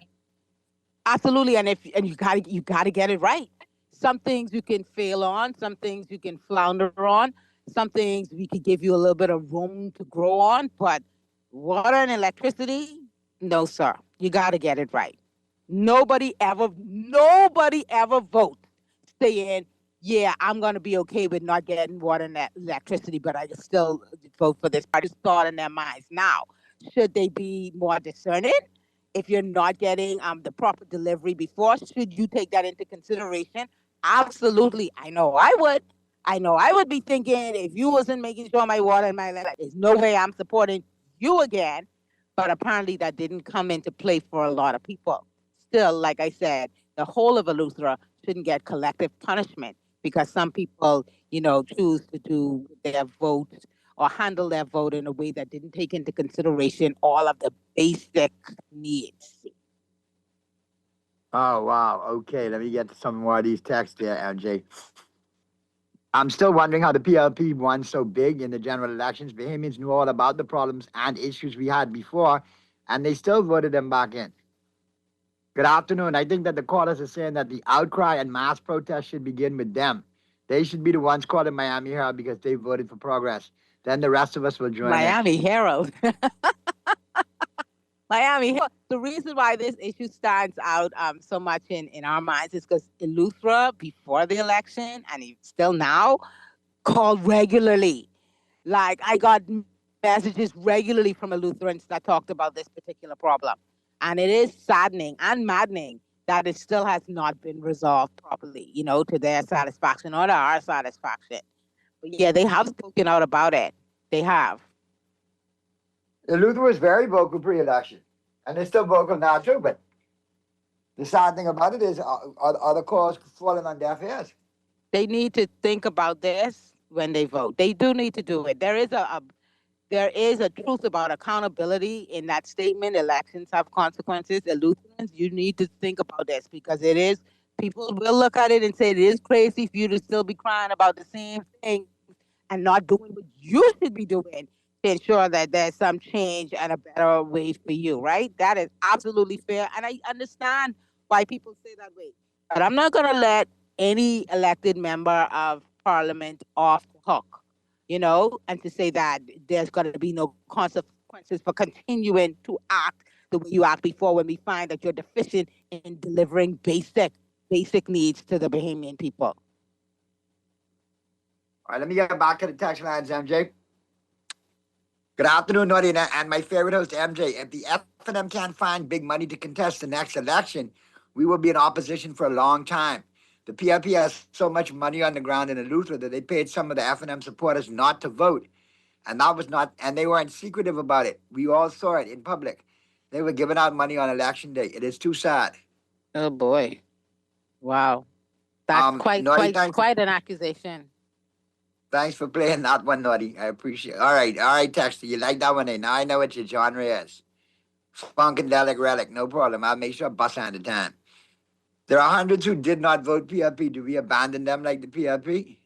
Absolutely, and you gotta get it right. Some things you can fail on, some things you can flounder on, some things we could give you a little bit of room to grow on, but water and electricity, no, sir. You gotta get it right. Nobody ever votes saying, yeah, I'm going to be okay with not getting water and electricity, but I just still vote for this. I just thought in their minds. Now, should they be more discerning? If you're not getting the proper delivery before, should you take that into consideration? Absolutely. I know I would be thinking if you wasn't making sure my water and my electricity, there's no way I'm supporting you again. But apparently that didn't come into play for a lot of people. Still, like I said, the whole of Eleuthera shouldn't get collective punishment because some people, choose to do their vote or handle their vote in a way that didn't take into consideration all of the basic needs. Oh, wow. Okay, let me get to some more of these texts there, MJ. I'm still wondering how the PLP won so big in the general elections. Bahamians knew all about the problems and issues we had before, and they still voted them back in. Good afternoon. I think that the callers are saying that the outcry and mass protest should begin with them. They should be the ones calling Miami Herald because they voted for progress. Then the rest of us will join Miami Herald. Miami Herald. The reason why this issue stands out so much in our minds is because Eleuthera, before the election, and still now, called regularly. Like, I got messages regularly from Eleutherans that talked about this particular problem. And it is saddening and maddening that it still has not been resolved properly, to their satisfaction or to our satisfaction. But yeah, they have spoken out about it. They have. Eleuthera was very vocal pre-election, and they're still vocal now too. But the sad thing about it is, are the calls falling on deaf ears? They need to think about this when they vote. They do need to do it. There is a truth about accountability in that statement. Elections have consequences. Eleutherians, you need to think about this because people will look at it and say it is crazy for you to still be crying about the same thing and not doing what you should be doing to ensure that there's some change and a better way for you, right? That is absolutely fair. And I understand why people say that way. But I'm not going to let any elected member of parliament off the hook. And to say that there's going to be no consequences for continuing to act the way you act before when we find that you're deficient in delivering basic needs to the Bahamian people. All right, let me get back to the text lines, MJ. Good afternoon, Naughty, and my favorite host, MJ. If the FNM can't find big money to contest the next election, we will be in opposition for a long time. The PLP has so much money on the ground in Eleuthera that they paid some of the FNM supporters not to vote. And they weren't secretive about it. We all saw it in public. They were giving out money on election day. It is too sad. Oh boy. Wow. That's quite an accusation. Thanks for playing that one, Naughty. I appreciate it. All right, Texter. You like that one, eh? Now I know what your genre is. Funkadelic Relic, no problem. I'll make sure I bust on the time. There are hundreds who did not vote PLP. Do we abandon them like the PLP?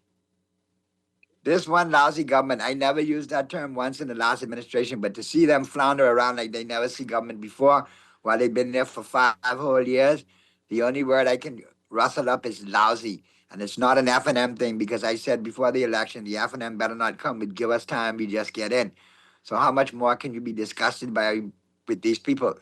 This one lousy government, I never used that term once in the last administration, but to see them flounder around like they never see government before while they've been there for 5 whole years, the only word I can rustle up is lousy. And it's not an FNM thing because I said before the election, the FNM better not come with give us time, we just get in. So how much more can you be disgusted with these people?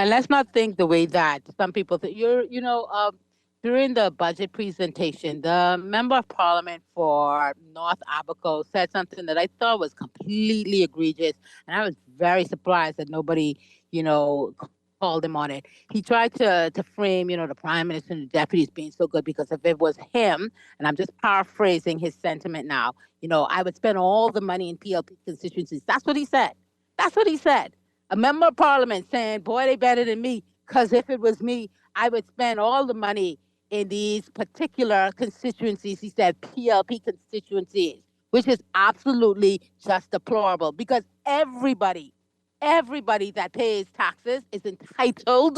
And let's not think the way that some people think. During the budget presentation, the member of parliament for North Abaco said something that I thought was completely egregious, and I was very surprised that nobody, called him on it. He tried to frame, the prime minister and the deputies being so good because if it was him, and I'm just paraphrasing his sentiment now, I would spend all the money in PLP constituencies. That's what he said. That's what he said. A member of parliament saying, boy, they better than me, because if it was me, I would spend all the money in these particular constituencies. He said PLP constituencies, which is absolutely just deplorable because everybody that pays taxes is entitled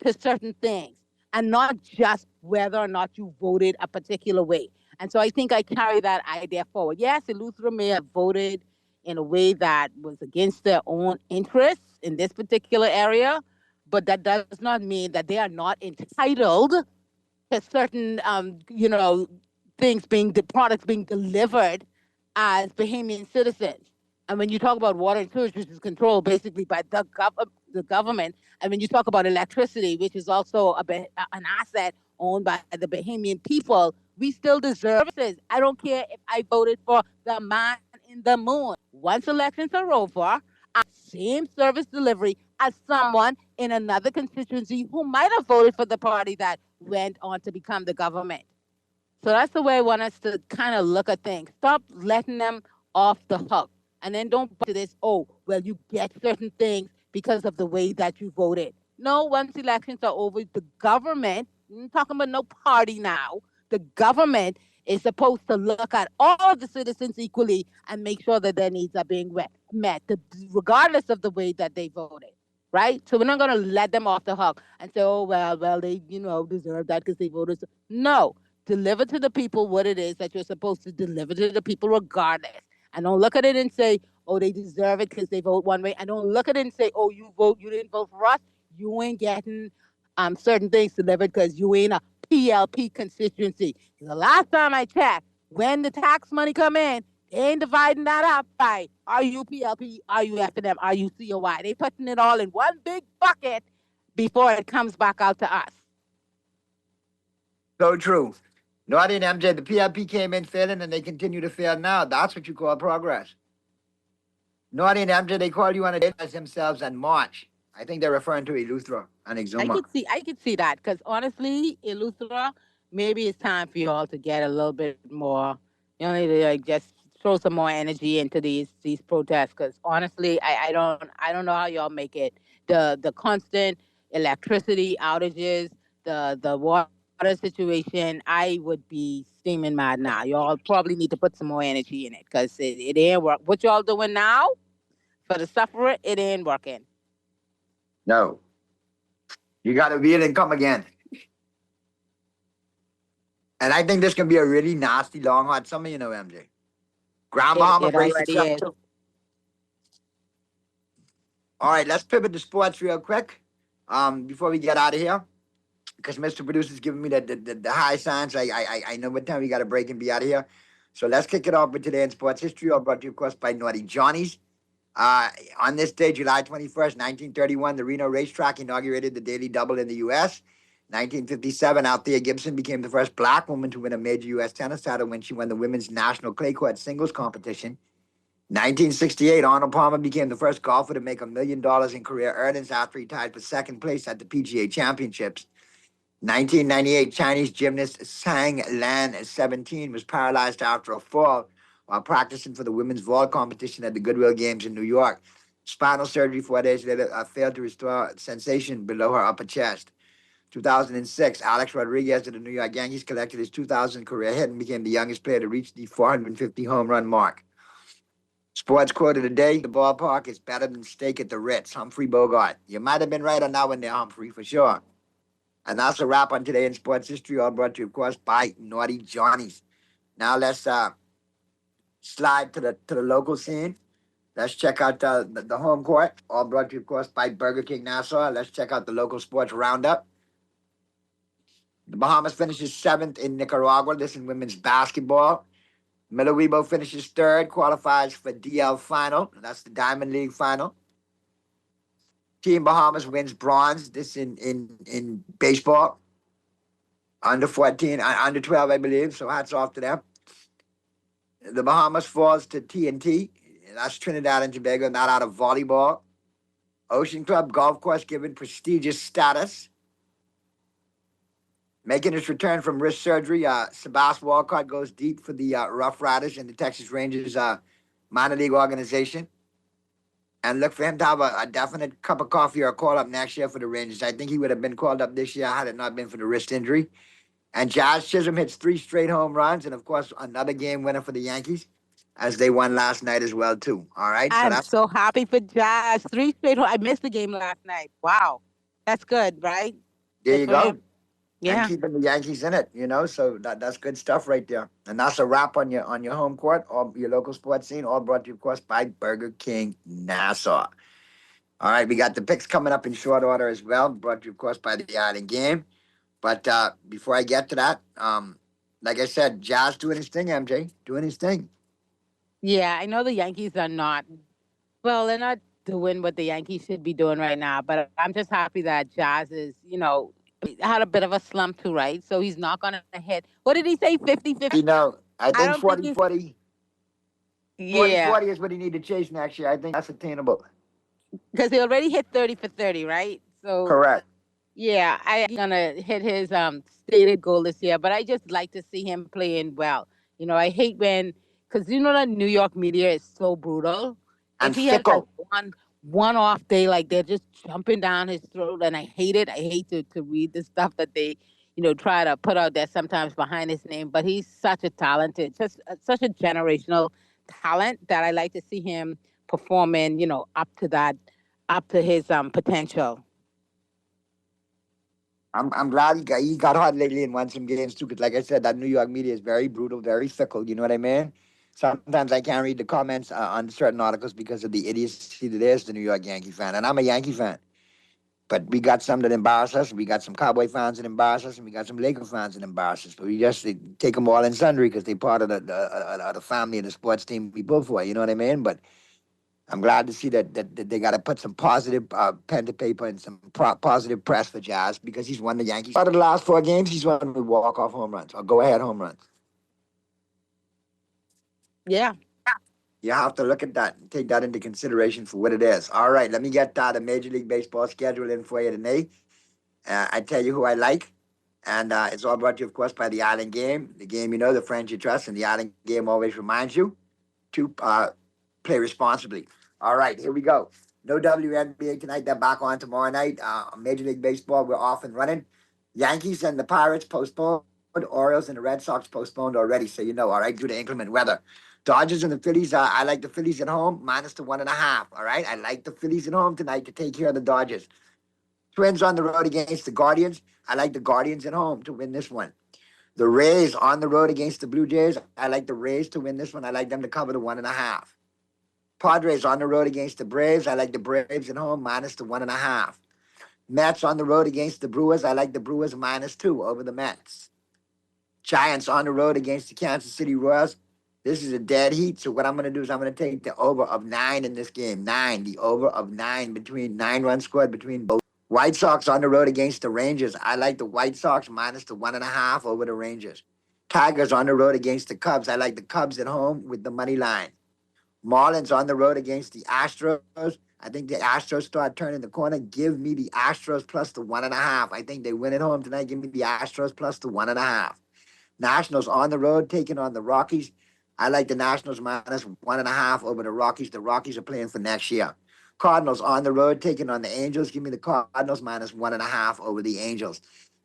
to certain things and not just whether or not you voted a particular way. And so I think I carry that idea forward. Yes, Eleuthera may have voted in a way that was against their own interests in this particular area, but that does not mean that they are not entitled to certain, products being delivered as Bahamian citizens. And when you talk about water and sewage, which is controlled basically by the government, and when you talk about electricity, which is also an asset owned by the Bahamian people, we still deserve services. I don't care if I voted for the man in the moon. Once elections are over, same service delivery as someone in another constituency who might have voted for the party that went on to become the government. So that's the way I want us to kind of look at things. Stop letting them off the hook. And then don't buy this, you get certain things because of the way that you voted. No, once elections are over, the government, I'm talking about no party now, the government is supposed to look at all the citizens equally and make sure that their needs are being met, regardless of the way that they voted, right? So we're not going to let them off the hook and say, they, deserve that because they voted. No, deliver to the people what it is that you're supposed to deliver to the people regardless. And don't look at it and say, they deserve it because they vote one way. And don't look at it and say, you didn't vote for us. You ain't getting certain things delivered because you ain't a PLP constituency. The last time I checked, when the tax money come in, they ain't dividing that up by are you PLP, are you F&M, are you COI. They putting it all in one big bucket before it comes back out to us. So true. Naughty and MJ, the PLP came in failing and they continue to fail now. That's what you call progress. Naughty and MJ, they call you on a as themselves in March. I think they're referring to Eleuthera and Exuma. I could see that because honestly, Eleuthera, maybe it's time for you all to get a little bit more, to just throw some more energy into these protests. Because honestly, I don't know how y'all make it. The constant electricity outages, the water situation, I would be steaming mad now. Y'all probably need to put some more energy in it because it ain't work. What y'all doing now for the sufferer, it ain't working. No. You got to be in and come again. And I think this can be a really nasty, long, hot summer, MJ. Ground Bahama brace itself too. All right, let's pivot to sports real quick before we get out of here. Because Mr. Producer's giving me the high signs. I know what time we got to break and be out of here. So let's kick it off with today in sports history, all brought to you, of course, by Naughty Johnny's. On this day, July 21st, 1931, the Reno racetrack inaugurated the Daily Double in the U.S. 1957, Althea Gibson became the first black woman to win a major U.S. tennis title when she won the Women's National Clay Court Singles Competition. 1968, Arnold Palmer became the first golfer to make $1 million in career earnings after he tied for second place at the PGA Championships. 1998, Chinese gymnast Sang Lan, 17, was paralyzed after a fall while practicing for the women's vault competition at the Goodwill Games in New York. Spinal surgery 4 days later failed to restore sensation below her upper chest. 2006, Alex Rodriguez of the New York Yankees collected his 2,000th career hit and became the youngest player to reach the 450 home run mark. Sports quote of the day, the ballpark is better than steak at the Ritz. Humphrey Bogart. You might have been right on that one there, Humphrey, for sure. And that's a wrap on Today in Sports History, all brought to you, of course, by Naughty Johnny's. Now let's slide to the local scene. Let's check out the home court, all brought to you, of course, by Burger King Nassau. Let's check out the local sports roundup. The Bahamas finishes 7th in Nicaragua. This in women's basketball. Milwaukee finishes 3rd, qualifies for DL Final. That's the Diamond League Final. Team Bahamas wins bronze. This in baseball. Under 14, under 12, I believe. So hats off to them. The Bahamas falls to TNT. That's Trinidad and Tobago, not out of volleyball. Ocean Club Golf Course given prestigious status. Making his return from wrist surgery, Sebastian Walcott goes deep for the Rough Riders in the Texas Rangers minor league organization. And look for him to have a definite cup of coffee or a call-up next year for the Rangers. I think he would have been called up this year had it not been for the wrist injury. And Jazz Chisholm hits 3 straight home runs, and, of course, another game winner for the Yankees, as they won last night as well, too. All right? I'm so happy for Jazz. 3 straight home. I missed the game last night. Wow. That's good, right? There you go. Yeah. And keeping the Yankees in it, so that's good stuff right there. And that's a wrap on your home court, or your local sports scene, all brought to you, of course, by Burger King Nassau. All right, we got the picks coming up in short order as well, brought to you, of course, by the Island Game. But before I get to that, like I said, Jazz doing his thing, MJ, doing his thing. Yeah, I know the Yankees are not, well, they're not doing what the Yankees should be doing right now, but I'm just happy that Jazz is, had a bit of a slump too, right? So he's not going to hit, what did he say, 50-50? No, I think 40-40. Yeah. 40 is what he need to chase next year. I think that's attainable. Because he already hit 30 for 30, right? So Correct. Yeah, I'm going to hit his stated goal this year, but I just like to see him playing well. I hate when, because the New York media is so brutal. And if he fickle. has like one off day, like they're just jumping down his throat, and I hate it. I hate to read the stuff that they, try to put out there sometimes behind his name, but he's such a talented, such a generational talent that I like to see him performing, up to his potential. I'm glad he got hot lately and won some games too. Because like I said, that New York media is very brutal, very fickle. You know what I mean? Sometimes I can't read the comments on certain articles because of the idiocy that is the New York Yankee fan. And I'm a Yankee fan. But we got some that embarrass us. We got some Cowboy fans that embarrass us. And we got some Laker fans that embarrass us. But we just take them all in sundry because they're part of the family and the sports team we pull for. You know what I mean? But I'm glad to see that they got to put some positive pen to paper and some positive press for Jazz because he's won the Yankees. Out of the last 4 games, he's won with walk-off home runs or go-ahead home runs. Yeah. You have to look at that and take that into consideration for what it is. All right, let me get the Major League Baseball schedule in for you today. I tell you who I like, and it's all brought to you, of course, by the Island Game. The game the friends you trust, and the Island Game always reminds you to play responsibly. All right, here we go. No WNBA tonight. They're back on tomorrow night. Major League Baseball, we're off and running. Yankees and the Pirates postponed. Orioles and the Red Sox postponed already, so all right, due to inclement weather. Dodgers and the Phillies, I like the Phillies at home, minus the 1.5, all right? I like the Phillies at home tonight to take care of the Dodgers. Twins on the road against the Guardians. I like the Guardians at home to win this one. The Rays on the road against the Blue Jays. I like the Rays to win this one. I like them to cover the 1.5. Padres on the road against the Braves. I like the Braves at home, minus the 1.5. Mets on the road against the Brewers. I like the Brewers -2 over the Mets. Giants on the road against the Kansas City Royals. This is a dead heat, so what I'm going to do is I'm going to take the over of 9 in this game. 9, the over of 9, between 9 runs scored between both. White Sox on the road against the Rangers. I like the White Sox minus the 1.5 over the Rangers. Tigers on the road against the Cubs. I like the Cubs at home with the money line. Marlins on the road against the Astros. I think the Astros start turning the corner. Give me the Astros plus the 1.5. I think they win at home tonight. Give me the Astros plus the 1.5. Nationals on the road taking on the Rockies. I like the Nationals minus 1.5 over the Rockies. The Rockies are playing for next year. Cardinals on the road taking on the Angels. Give me the Cardinals minus 1.5 over the Angels.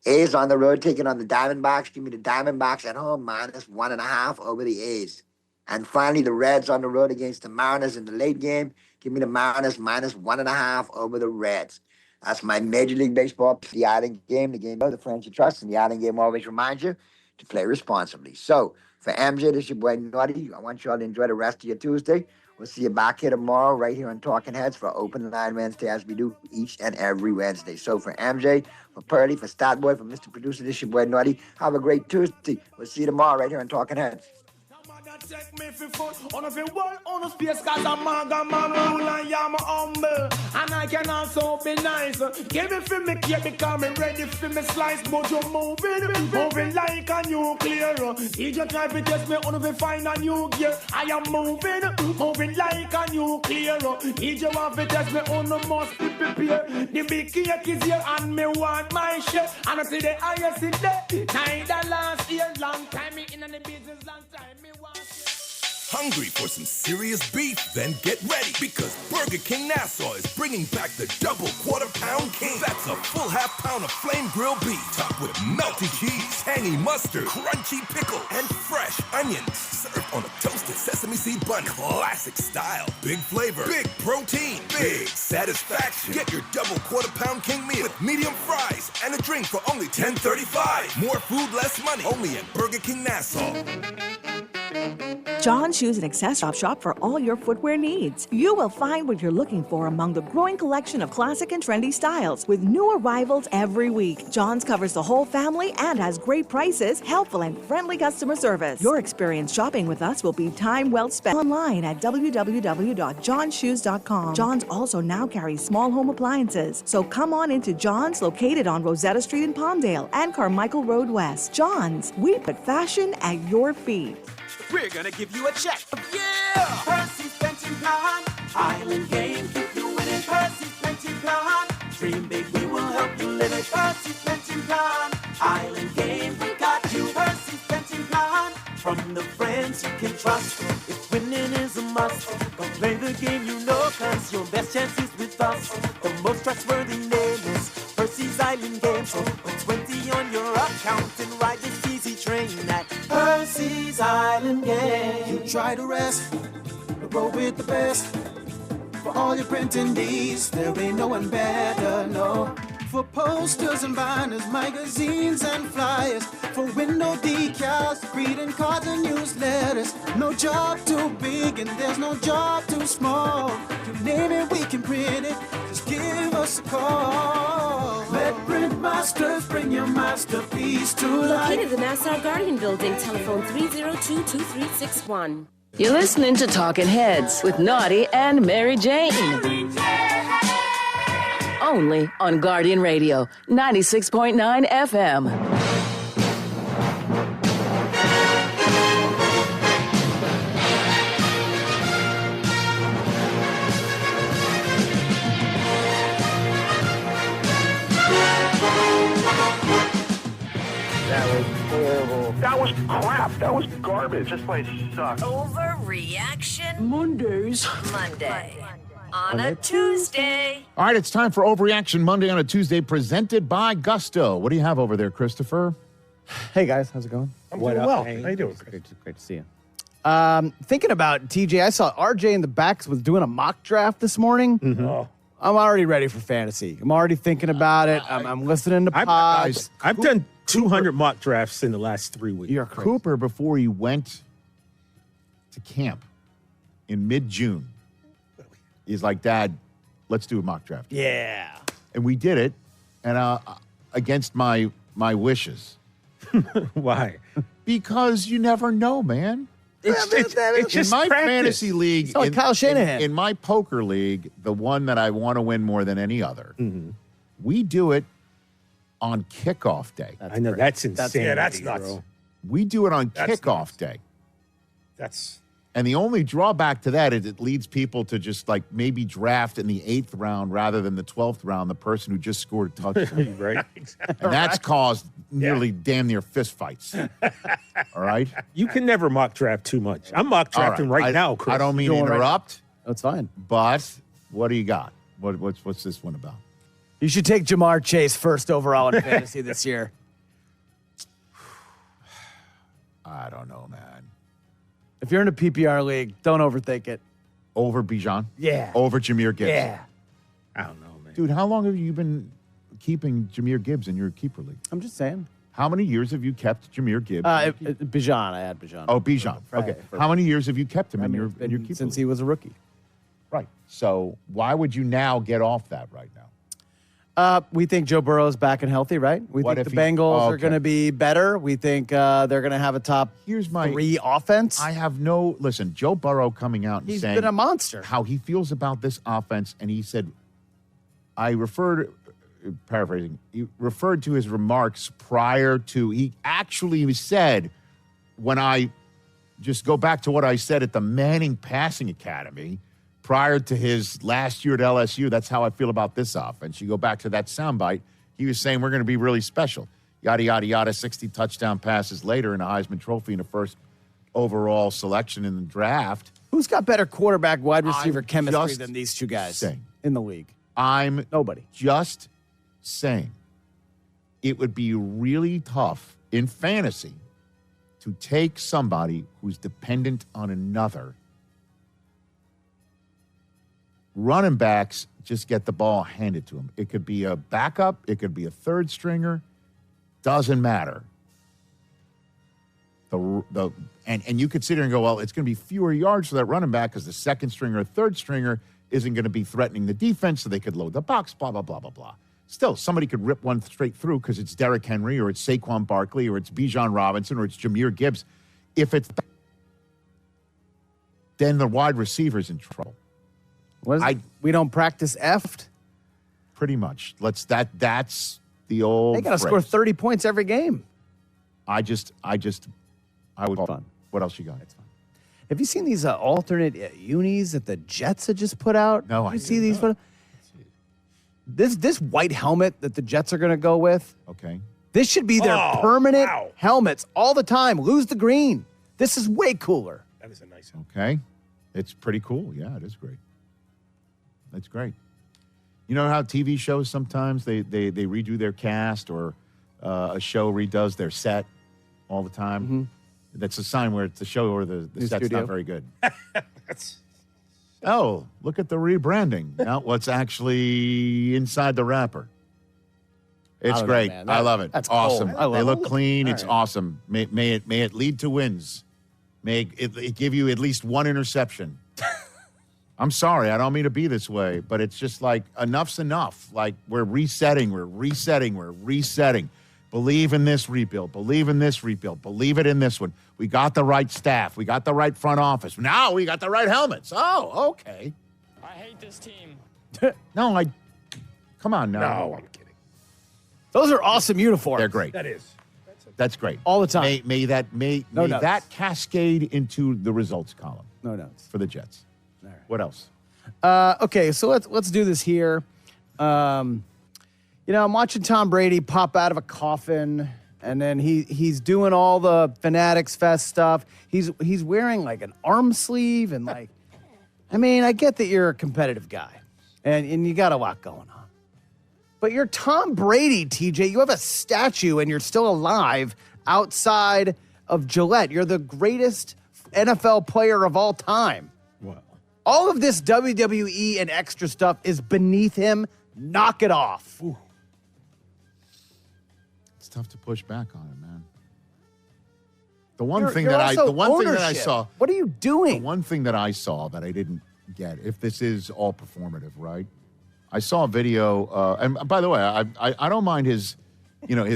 A's on the road taking on the Diamondbacks. Give me the Diamondbacks at home minus 1.5 over the A's. And finally, the Reds on the road against the Mariners in the late game. Give me the Mariners minus 1.5 over the Reds. That's my Major League Baseball, the Island Game, the game of the friends you trust. And the Island Game always reminds you to play responsibly. So, for MJ, this is your boy Naughty. I want you all to enjoy the rest of your Tuesday. We'll see you back here tomorrow right here on Talking Heads for Open Line Wednesday as we do each and every Wednesday. So for MJ, for Pearly, for Statboy, for Mr. Producer, this is your boy Naughty. Have a great Tuesday. We'll see you tomorrow right here on Talking Heads. take me for foot. On the world, on the space, cause I'm a man, and I'm humble. And I can also be nice. Give me for me cake because I'm ready for me slice. But you're moving like a nuclear. DJ try to test me on the find a new gear. I am moving like a nuclear. DJ want to test me on the must be prepared. The big cake is here and me want my share. And I see the highest in there. Neither last year, long time me in the business, long time me want. Hungry for some serious beef? Then get ready, because Burger King Nassau is bringing back the double quarter-pound king. That's a full half-pound of flame grilled beef, topped with melty cheese, tangy mustard, crunchy pickle, and fresh onions. Served on a toasted sesame seed bun, classic style. Big flavor, big protein, big satisfaction. Get your double quarter-pound king meal with medium fries and a drink for only $10.35. More food, less money. Only at Burger King Nassau. John Shoes and Accessories shop for all your footwear needs. You will find what you're looking for among the growing collection of classic and trendy styles with new arrivals every week. John's covers the whole family and has great prices, helpful and friendly customer service. Your experience shopping with us will be time well spent. Online at www.johnshoes.com. John's also now carries small home appliances. So come on into John's, located on Rosetta Street in Palmdale and Carmichael Road West. John's, we put fashion at your feet. We're gonna give you a check. Yeah! Percy's pension plan. Island game, keep you winning. Percy's pension plan. Dream big, we will help you live it. Percy's pension plan. Island game, we got you. Percy's pension plan. From the friends you can trust. If winning is a must, go play the game you know, cause your best chance is with us. The most trustworthy name is Percy's Island game. So put 20 on your account and ride this easy train at Percy's Island game. You try to rest, roll with the best. For all your printing needs, there ain't no one better, no. For posters and banners, magazines and flyers. For window decals, greeting cards and newsletters. No job too big and there's no job too small. You name it, we can print it. Just give us a call. Let Print Masters bring your masterpiece to life. Located at the Nassau Guardian Building, telephone 302-2361. You're listening to Talking Heads with Naughty and Mary Jane. Only on Guardian Radio, 96.9 FM. That was crap. That was garbage. This place sucks. Overreaction Monday. on a Tuesday. All right, it's time for Overreaction Monday on a Tuesday, presented by Gusto. What do you have over there, Christopher? Hey, guys. How's it going? I'm doing well. How you doing? Great to see you. Thinking about TJ, I saw RJ in the back was doing a mock draft this morning. Mm-hmm. Oh. I'm already ready for fantasy. I'm already thinking about it. I'm listening to pods. I've done 200 mock drafts in the last 3 weeks. You're Cooper, before he went to camp in mid-June, he's like, Dad, let's do a mock draft. Yeah. And we did it, and against my wishes. Why? Because you never know, man. It's just in my practice. fantasy league, It's like Kyle Shanahan. In my poker league, the one that I want to win more than any other, we do it on kickoff day. I know, that's insane. Yeah, that's nuts. Bro. We do it on kickoff day. And the only drawback to that is it leads people to just like maybe draft in the 8th round rather than the 12th round the person who just scored a touchdown. Right. And that's caused nearly damn near fist fights. All right? You can never mock draft too much. I'm mock drafting right now, Chris. I don't mean to interrupt. That's fine. But what do you got? What's this one about? You should take Jamar Chase first overall in fantasy this year. I don't know, man. If you're in a PPR league, don't overthink it. Over Bijan? Yeah. Over Jahmyr Gibbs? Yeah. I don't know, man. Dude, how long have you been keeping Jahmyr Gibbs in your keeper league? I'm just saying. How many years have you kept Jahmyr Gibbs? Bijan. I had Bijan. Oh, Bijan. Okay. How many years have you kept him in your keeper since league? he was a rookie. Right. So why would you now get off that right now? We think Joe Burrow is back and healthy, right? We What think if the Bengals are okay. going to be better. We think they're going to have a top three offense. I have no listen. Joe Burrow coming out and He's saying been a monster. How he feels about this offense, and he said, paraphrasing, he referred to his remarks prior to. He actually said, when I just go back to what I said at the Manning Passing Academy. Prior to his last year at LSU, that's how I feel about this offense. You go back to that soundbite, he was saying we're going to be really special. Yada, yada, yada, 60 touchdown passes later in a Heisman Trophy and a first overall selection in the draft. Who's got better quarterback wide receiver I'm chemistry just than these two guys saying. in the league? I'm nobody. Just saying it would be really tough in fantasy to take somebody who's dependent on another. Running backs just get the ball handed to them. It could be a backup. It could be a third stringer. Doesn't matter. And you could sit here and go, well, it's going to be fewer yards for that running back because the second stringer or third stringer isn't going to be threatening the defense, so they could load the box, blah, blah, blah, blah, blah. Still, somebody could rip one straight through because it's Derrick Henry or it's Saquon Barkley or it's Bijan Robinson or it's Jahmyr Gibbs. If it's then the wide receiver's in trouble. We don't practice effed? Pretty much. That's the old They got to score 30 points every game. I would fun. What else you got? It's fun. Have you seen these alternate unis that the Jets had just put out? No, I see these. This white helmet that the Jets are going to go with. Okay. This should be their permanent helmets all the time. Lose the green. This is way cooler. That is a nice helmet. Okay. It's pretty cool. Yeah, it is great. That's great. You know how TV shows sometimes they redo their cast or a show redoes their set all the time? Mm-hmm. That's a sign where it's a show or the set's studio. not very good. Oh, look at the rebranding. Now what's actually inside the wrapper. It's great. Man. I love it. That's awesome. cool. I love They look it. clean. All It's right. awesome. May it lead to wins. May it give you at least one interception. I'm sorry. I don't mean to be this way, but it's just like enough's enough. Like we're resetting. Believe in this rebuild. Believe in this rebuild. Believe it in this one. We got the right staff. We got the right front office. Now we got the right helmets. Oh, okay. I hate this team. No, come on now. No, I'm kidding. Those are awesome uniforms. They're great. That is. That's great. All the time. May No notes. that cascade into the results column. No notes. For the Jets. All right. What else? Okay, so let's do this here. I'm watching Tom Brady pop out of a coffin, and then he's doing all the Fanatics Fest stuff. He's wearing like an arm sleeve and like, I mean, I get that you're a competitive guy, and you got a lot going on. But you're Tom Brady, TJ. You have a statue, and you're still alive outside of Gillette. You're the greatest NFL player of all time. Wow. All of this WWE and extra stuff is beneath him. Knock it off. Ooh. It's tough to push back on it, man. The one You're thing that I ownership. saw. What are you doing? The one thing that I saw that I didn't get, if this is all performative, right? I saw a video, and by the way, I don't mind his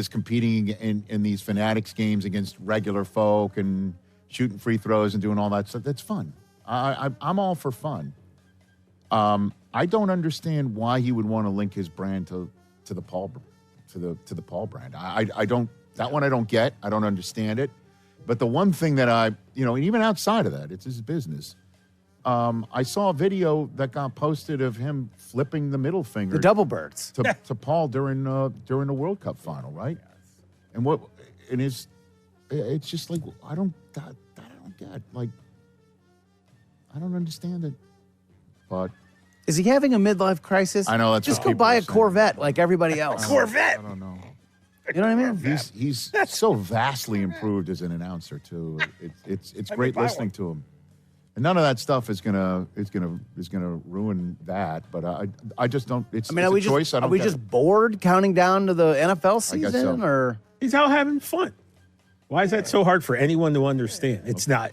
competing in these Fanatics games against regular folk and shooting free throws and doing all that stuff. That's fun. I'm all for fun. I don't understand why he would want to link his brand to the Paul brand. I don't. That one I don't get. I don't understand it. But the one thing that and even outside of that, it's his business. I saw a video that got posted of him flipping the middle finger, The double birds. to Paul during the World Cup final, right? And it's just like I don't get, like, I don't understand it. But Is he having a midlife crisis? I know that's Just what go people buy are a saying. Corvette like everybody else. Corvette. I don't know. You know what I mean? He's so vastly improved as an announcer too. It's great listening to him. And none of that stuff is gonna ruin that. But I just don't. It's, I mean, it's a choice. I don't are we get just it. bored counting down to the NFL I guess season, so. or He's out having fun. Why is that so hard for anyone to understand? It's not.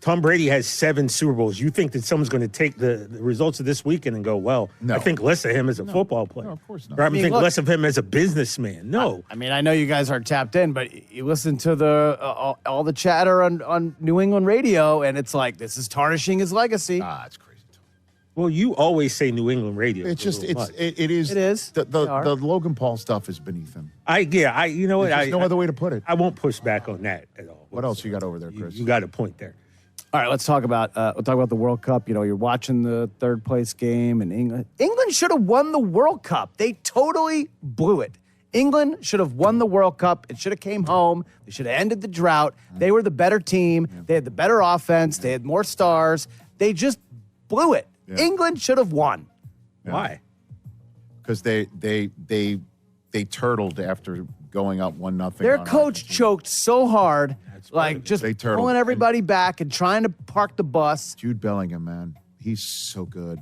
Tom Brady has 7 Super Bowls. You think that someone's going to take the results of this weekend and go, well, No. I think less of him as a football player. No, of course not. Or I mean, think look- less of him as a businessman. No. I mean, I know you guys are tapped in, but you listen to the all the chatter on New England radio, and it's like this is tarnishing his legacy. It's crazy. Well, you always say New England radio. It's just a little much. it is. It is. The They are. Logan Paul stuff is beneath him. You know what? There's just no other way to put it. I won't push back on that at all. What else you got over there, Chris? You got a point there. All right, let's talk about the World Cup. You know, you're watching the third place game in England. England should have won the World Cup. They totally blew it. England should have won the World Cup. It should have came home. They should have ended the drought. They were the better team. They had the better offense. They had more stars. They just blew it. England should have won. Why? Because they turtled after going up 1-0. Their coach choked so hard, like just They turtled. pulling everybody back and trying to park the bus. Jude Bellingham, man, he's so good.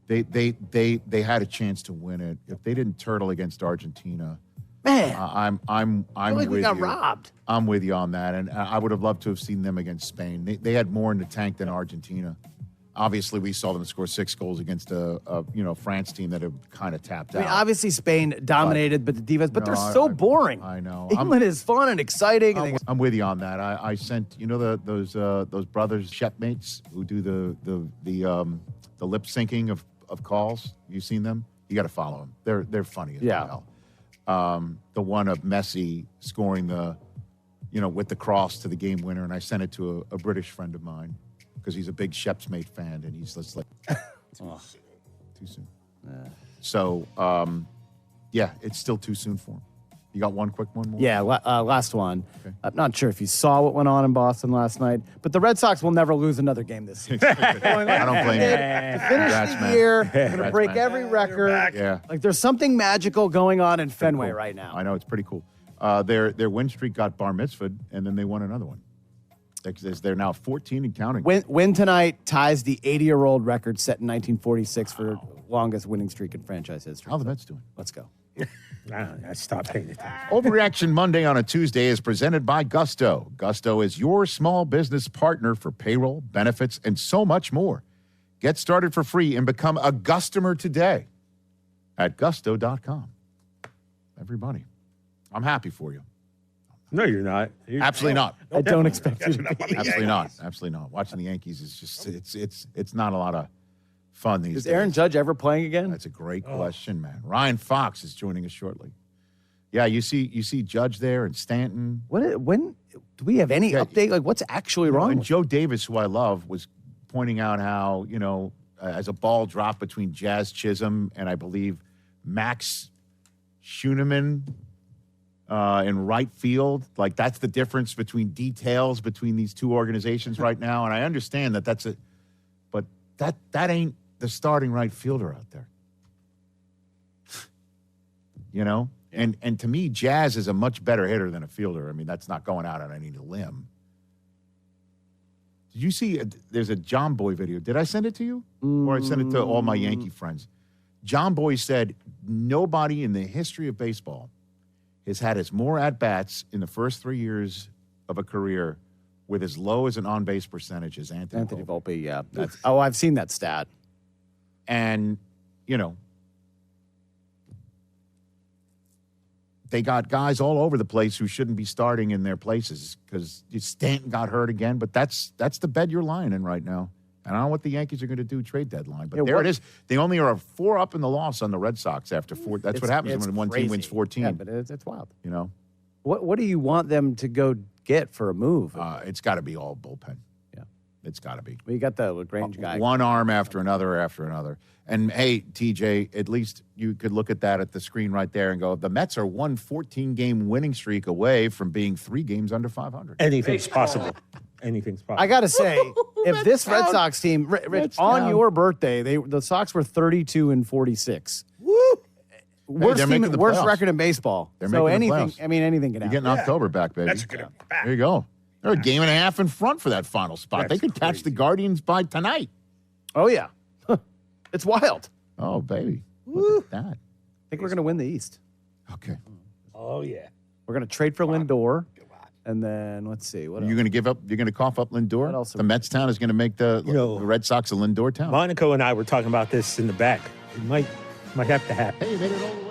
They had a chance to win it if they didn't turtle against Argentina. Man, I'm I feel like we with got you. robbed. I'm with you on that, and I would have loved to have seen them against Spain. They had more in the tank than Argentina. Obviously, we saw them score 6 goals against a France team that have kind of tapped I mean, out. obviously Spain dominated, but the defense. But No, they're so boring. I know. England is fun and exciting. I'm with you on that. I sent those brothers shepmates who do the lip syncing of calls. You seen them? You got to follow them. They're funny as hell. The one of Messi scoring with the cross to the game winner, and I sent it to a British friend of mine because he's a big Shepsmate fan, and he's just like too soon. So it's still too soon for him. You got one quick one more? Yeah, last one. I'm not sure if you saw what went on in Boston last night, but the Red Sox will never lose another game this season. I don't blame you. To finish Congrats, the man. year, going to Congrats, break man. every record. Yeah. Like there's something magical going on in Fenway right now. I know, it's pretty cool. Their win streak got bar mitzvahed, and then they won another one. They're now 14 and counting. Win tonight ties the 80-year-old record set in 1946 for longest winning streak in franchise history. How the Mets doing? Let's go. I stopped paying attention. Overreaction Monday on a Tuesday is presented by Gusto. Gusto is your small business partner for payroll, benefits, and so much more. Get started for free and become a Gustomer today at gusto.com. Everybody, I'm happy for you. No, you're not. Absolutely not. I don't expect you to be. Absolutely not. Absolutely not. Watching the Yankees is just it's not a lot of fun these days. Is Aaron Judge ever playing again? That's a great question, man. Ryan Fox is joining us shortly. Yeah, you see Judge there and Stanton. When do we have any update? Like, what's actually wrong? And with Joe Davis, who I love, was pointing out how, as a ball dropped between Jazz Chisholm and I believe Max Schuneman in right field, like that's the difference between details between these two organizations right now. And I understand that but that ain't the starting right fielder out there. And to me, Jazz is a much better hitter than a fielder. I mean, that's not going out on any limb. Did you see, there's a John Boy video. Did I send it to you? Or I sent it to all my Yankee friends. John Boy said, nobody in the history of baseball has had as more at-bats in the first 3 years of a career with as low as an on-base percentage as Anthony Volpe. Yeah. I've seen that stat. And, they got guys all over the place who shouldn't be starting in their places because Stanton got hurt again. But that's the bed you're lying in right now. And I don't know what the Yankees are going to do trade deadline. But it is. They only are 4 up in the loss on the Red Sox after 4. That's what happens when one team wins 14. Yeah, but it's wild. What do you want them to go get for a move? It's got to be all bullpen. Yeah. It's got to be. Well, you got the LaGrange guy. One arm after another. And, hey, TJ, at least you could look at that at the screen right there and go, the Mets are 1 14-game winning streak away from being 3 games under 500. Anything's possible. Anything's possible. I got to say, if this Red Sox team, Rich, on your birthday, the Sox were 32-46. Woo! Worst record in baseball. They're so making the anything, playoffs. I mean, anything can You're happen. getting October back, baby. That's good. There you go. They're a game and a half in front for that final spot. They could catch the Guardians by tonight. Oh, yeah. It's wild. Oh, baby. Look at that. I think we're going to win the East. Okay. Oh, yeah. We're going to trade for Lindor, And then let's see. What You're going to give up? You're going to cough up Lindor? The Mets town is going to make the Red Sox a Lindor town. Monaco and I were talking about this in the back. It might have to happen. Hey, you made it all the way.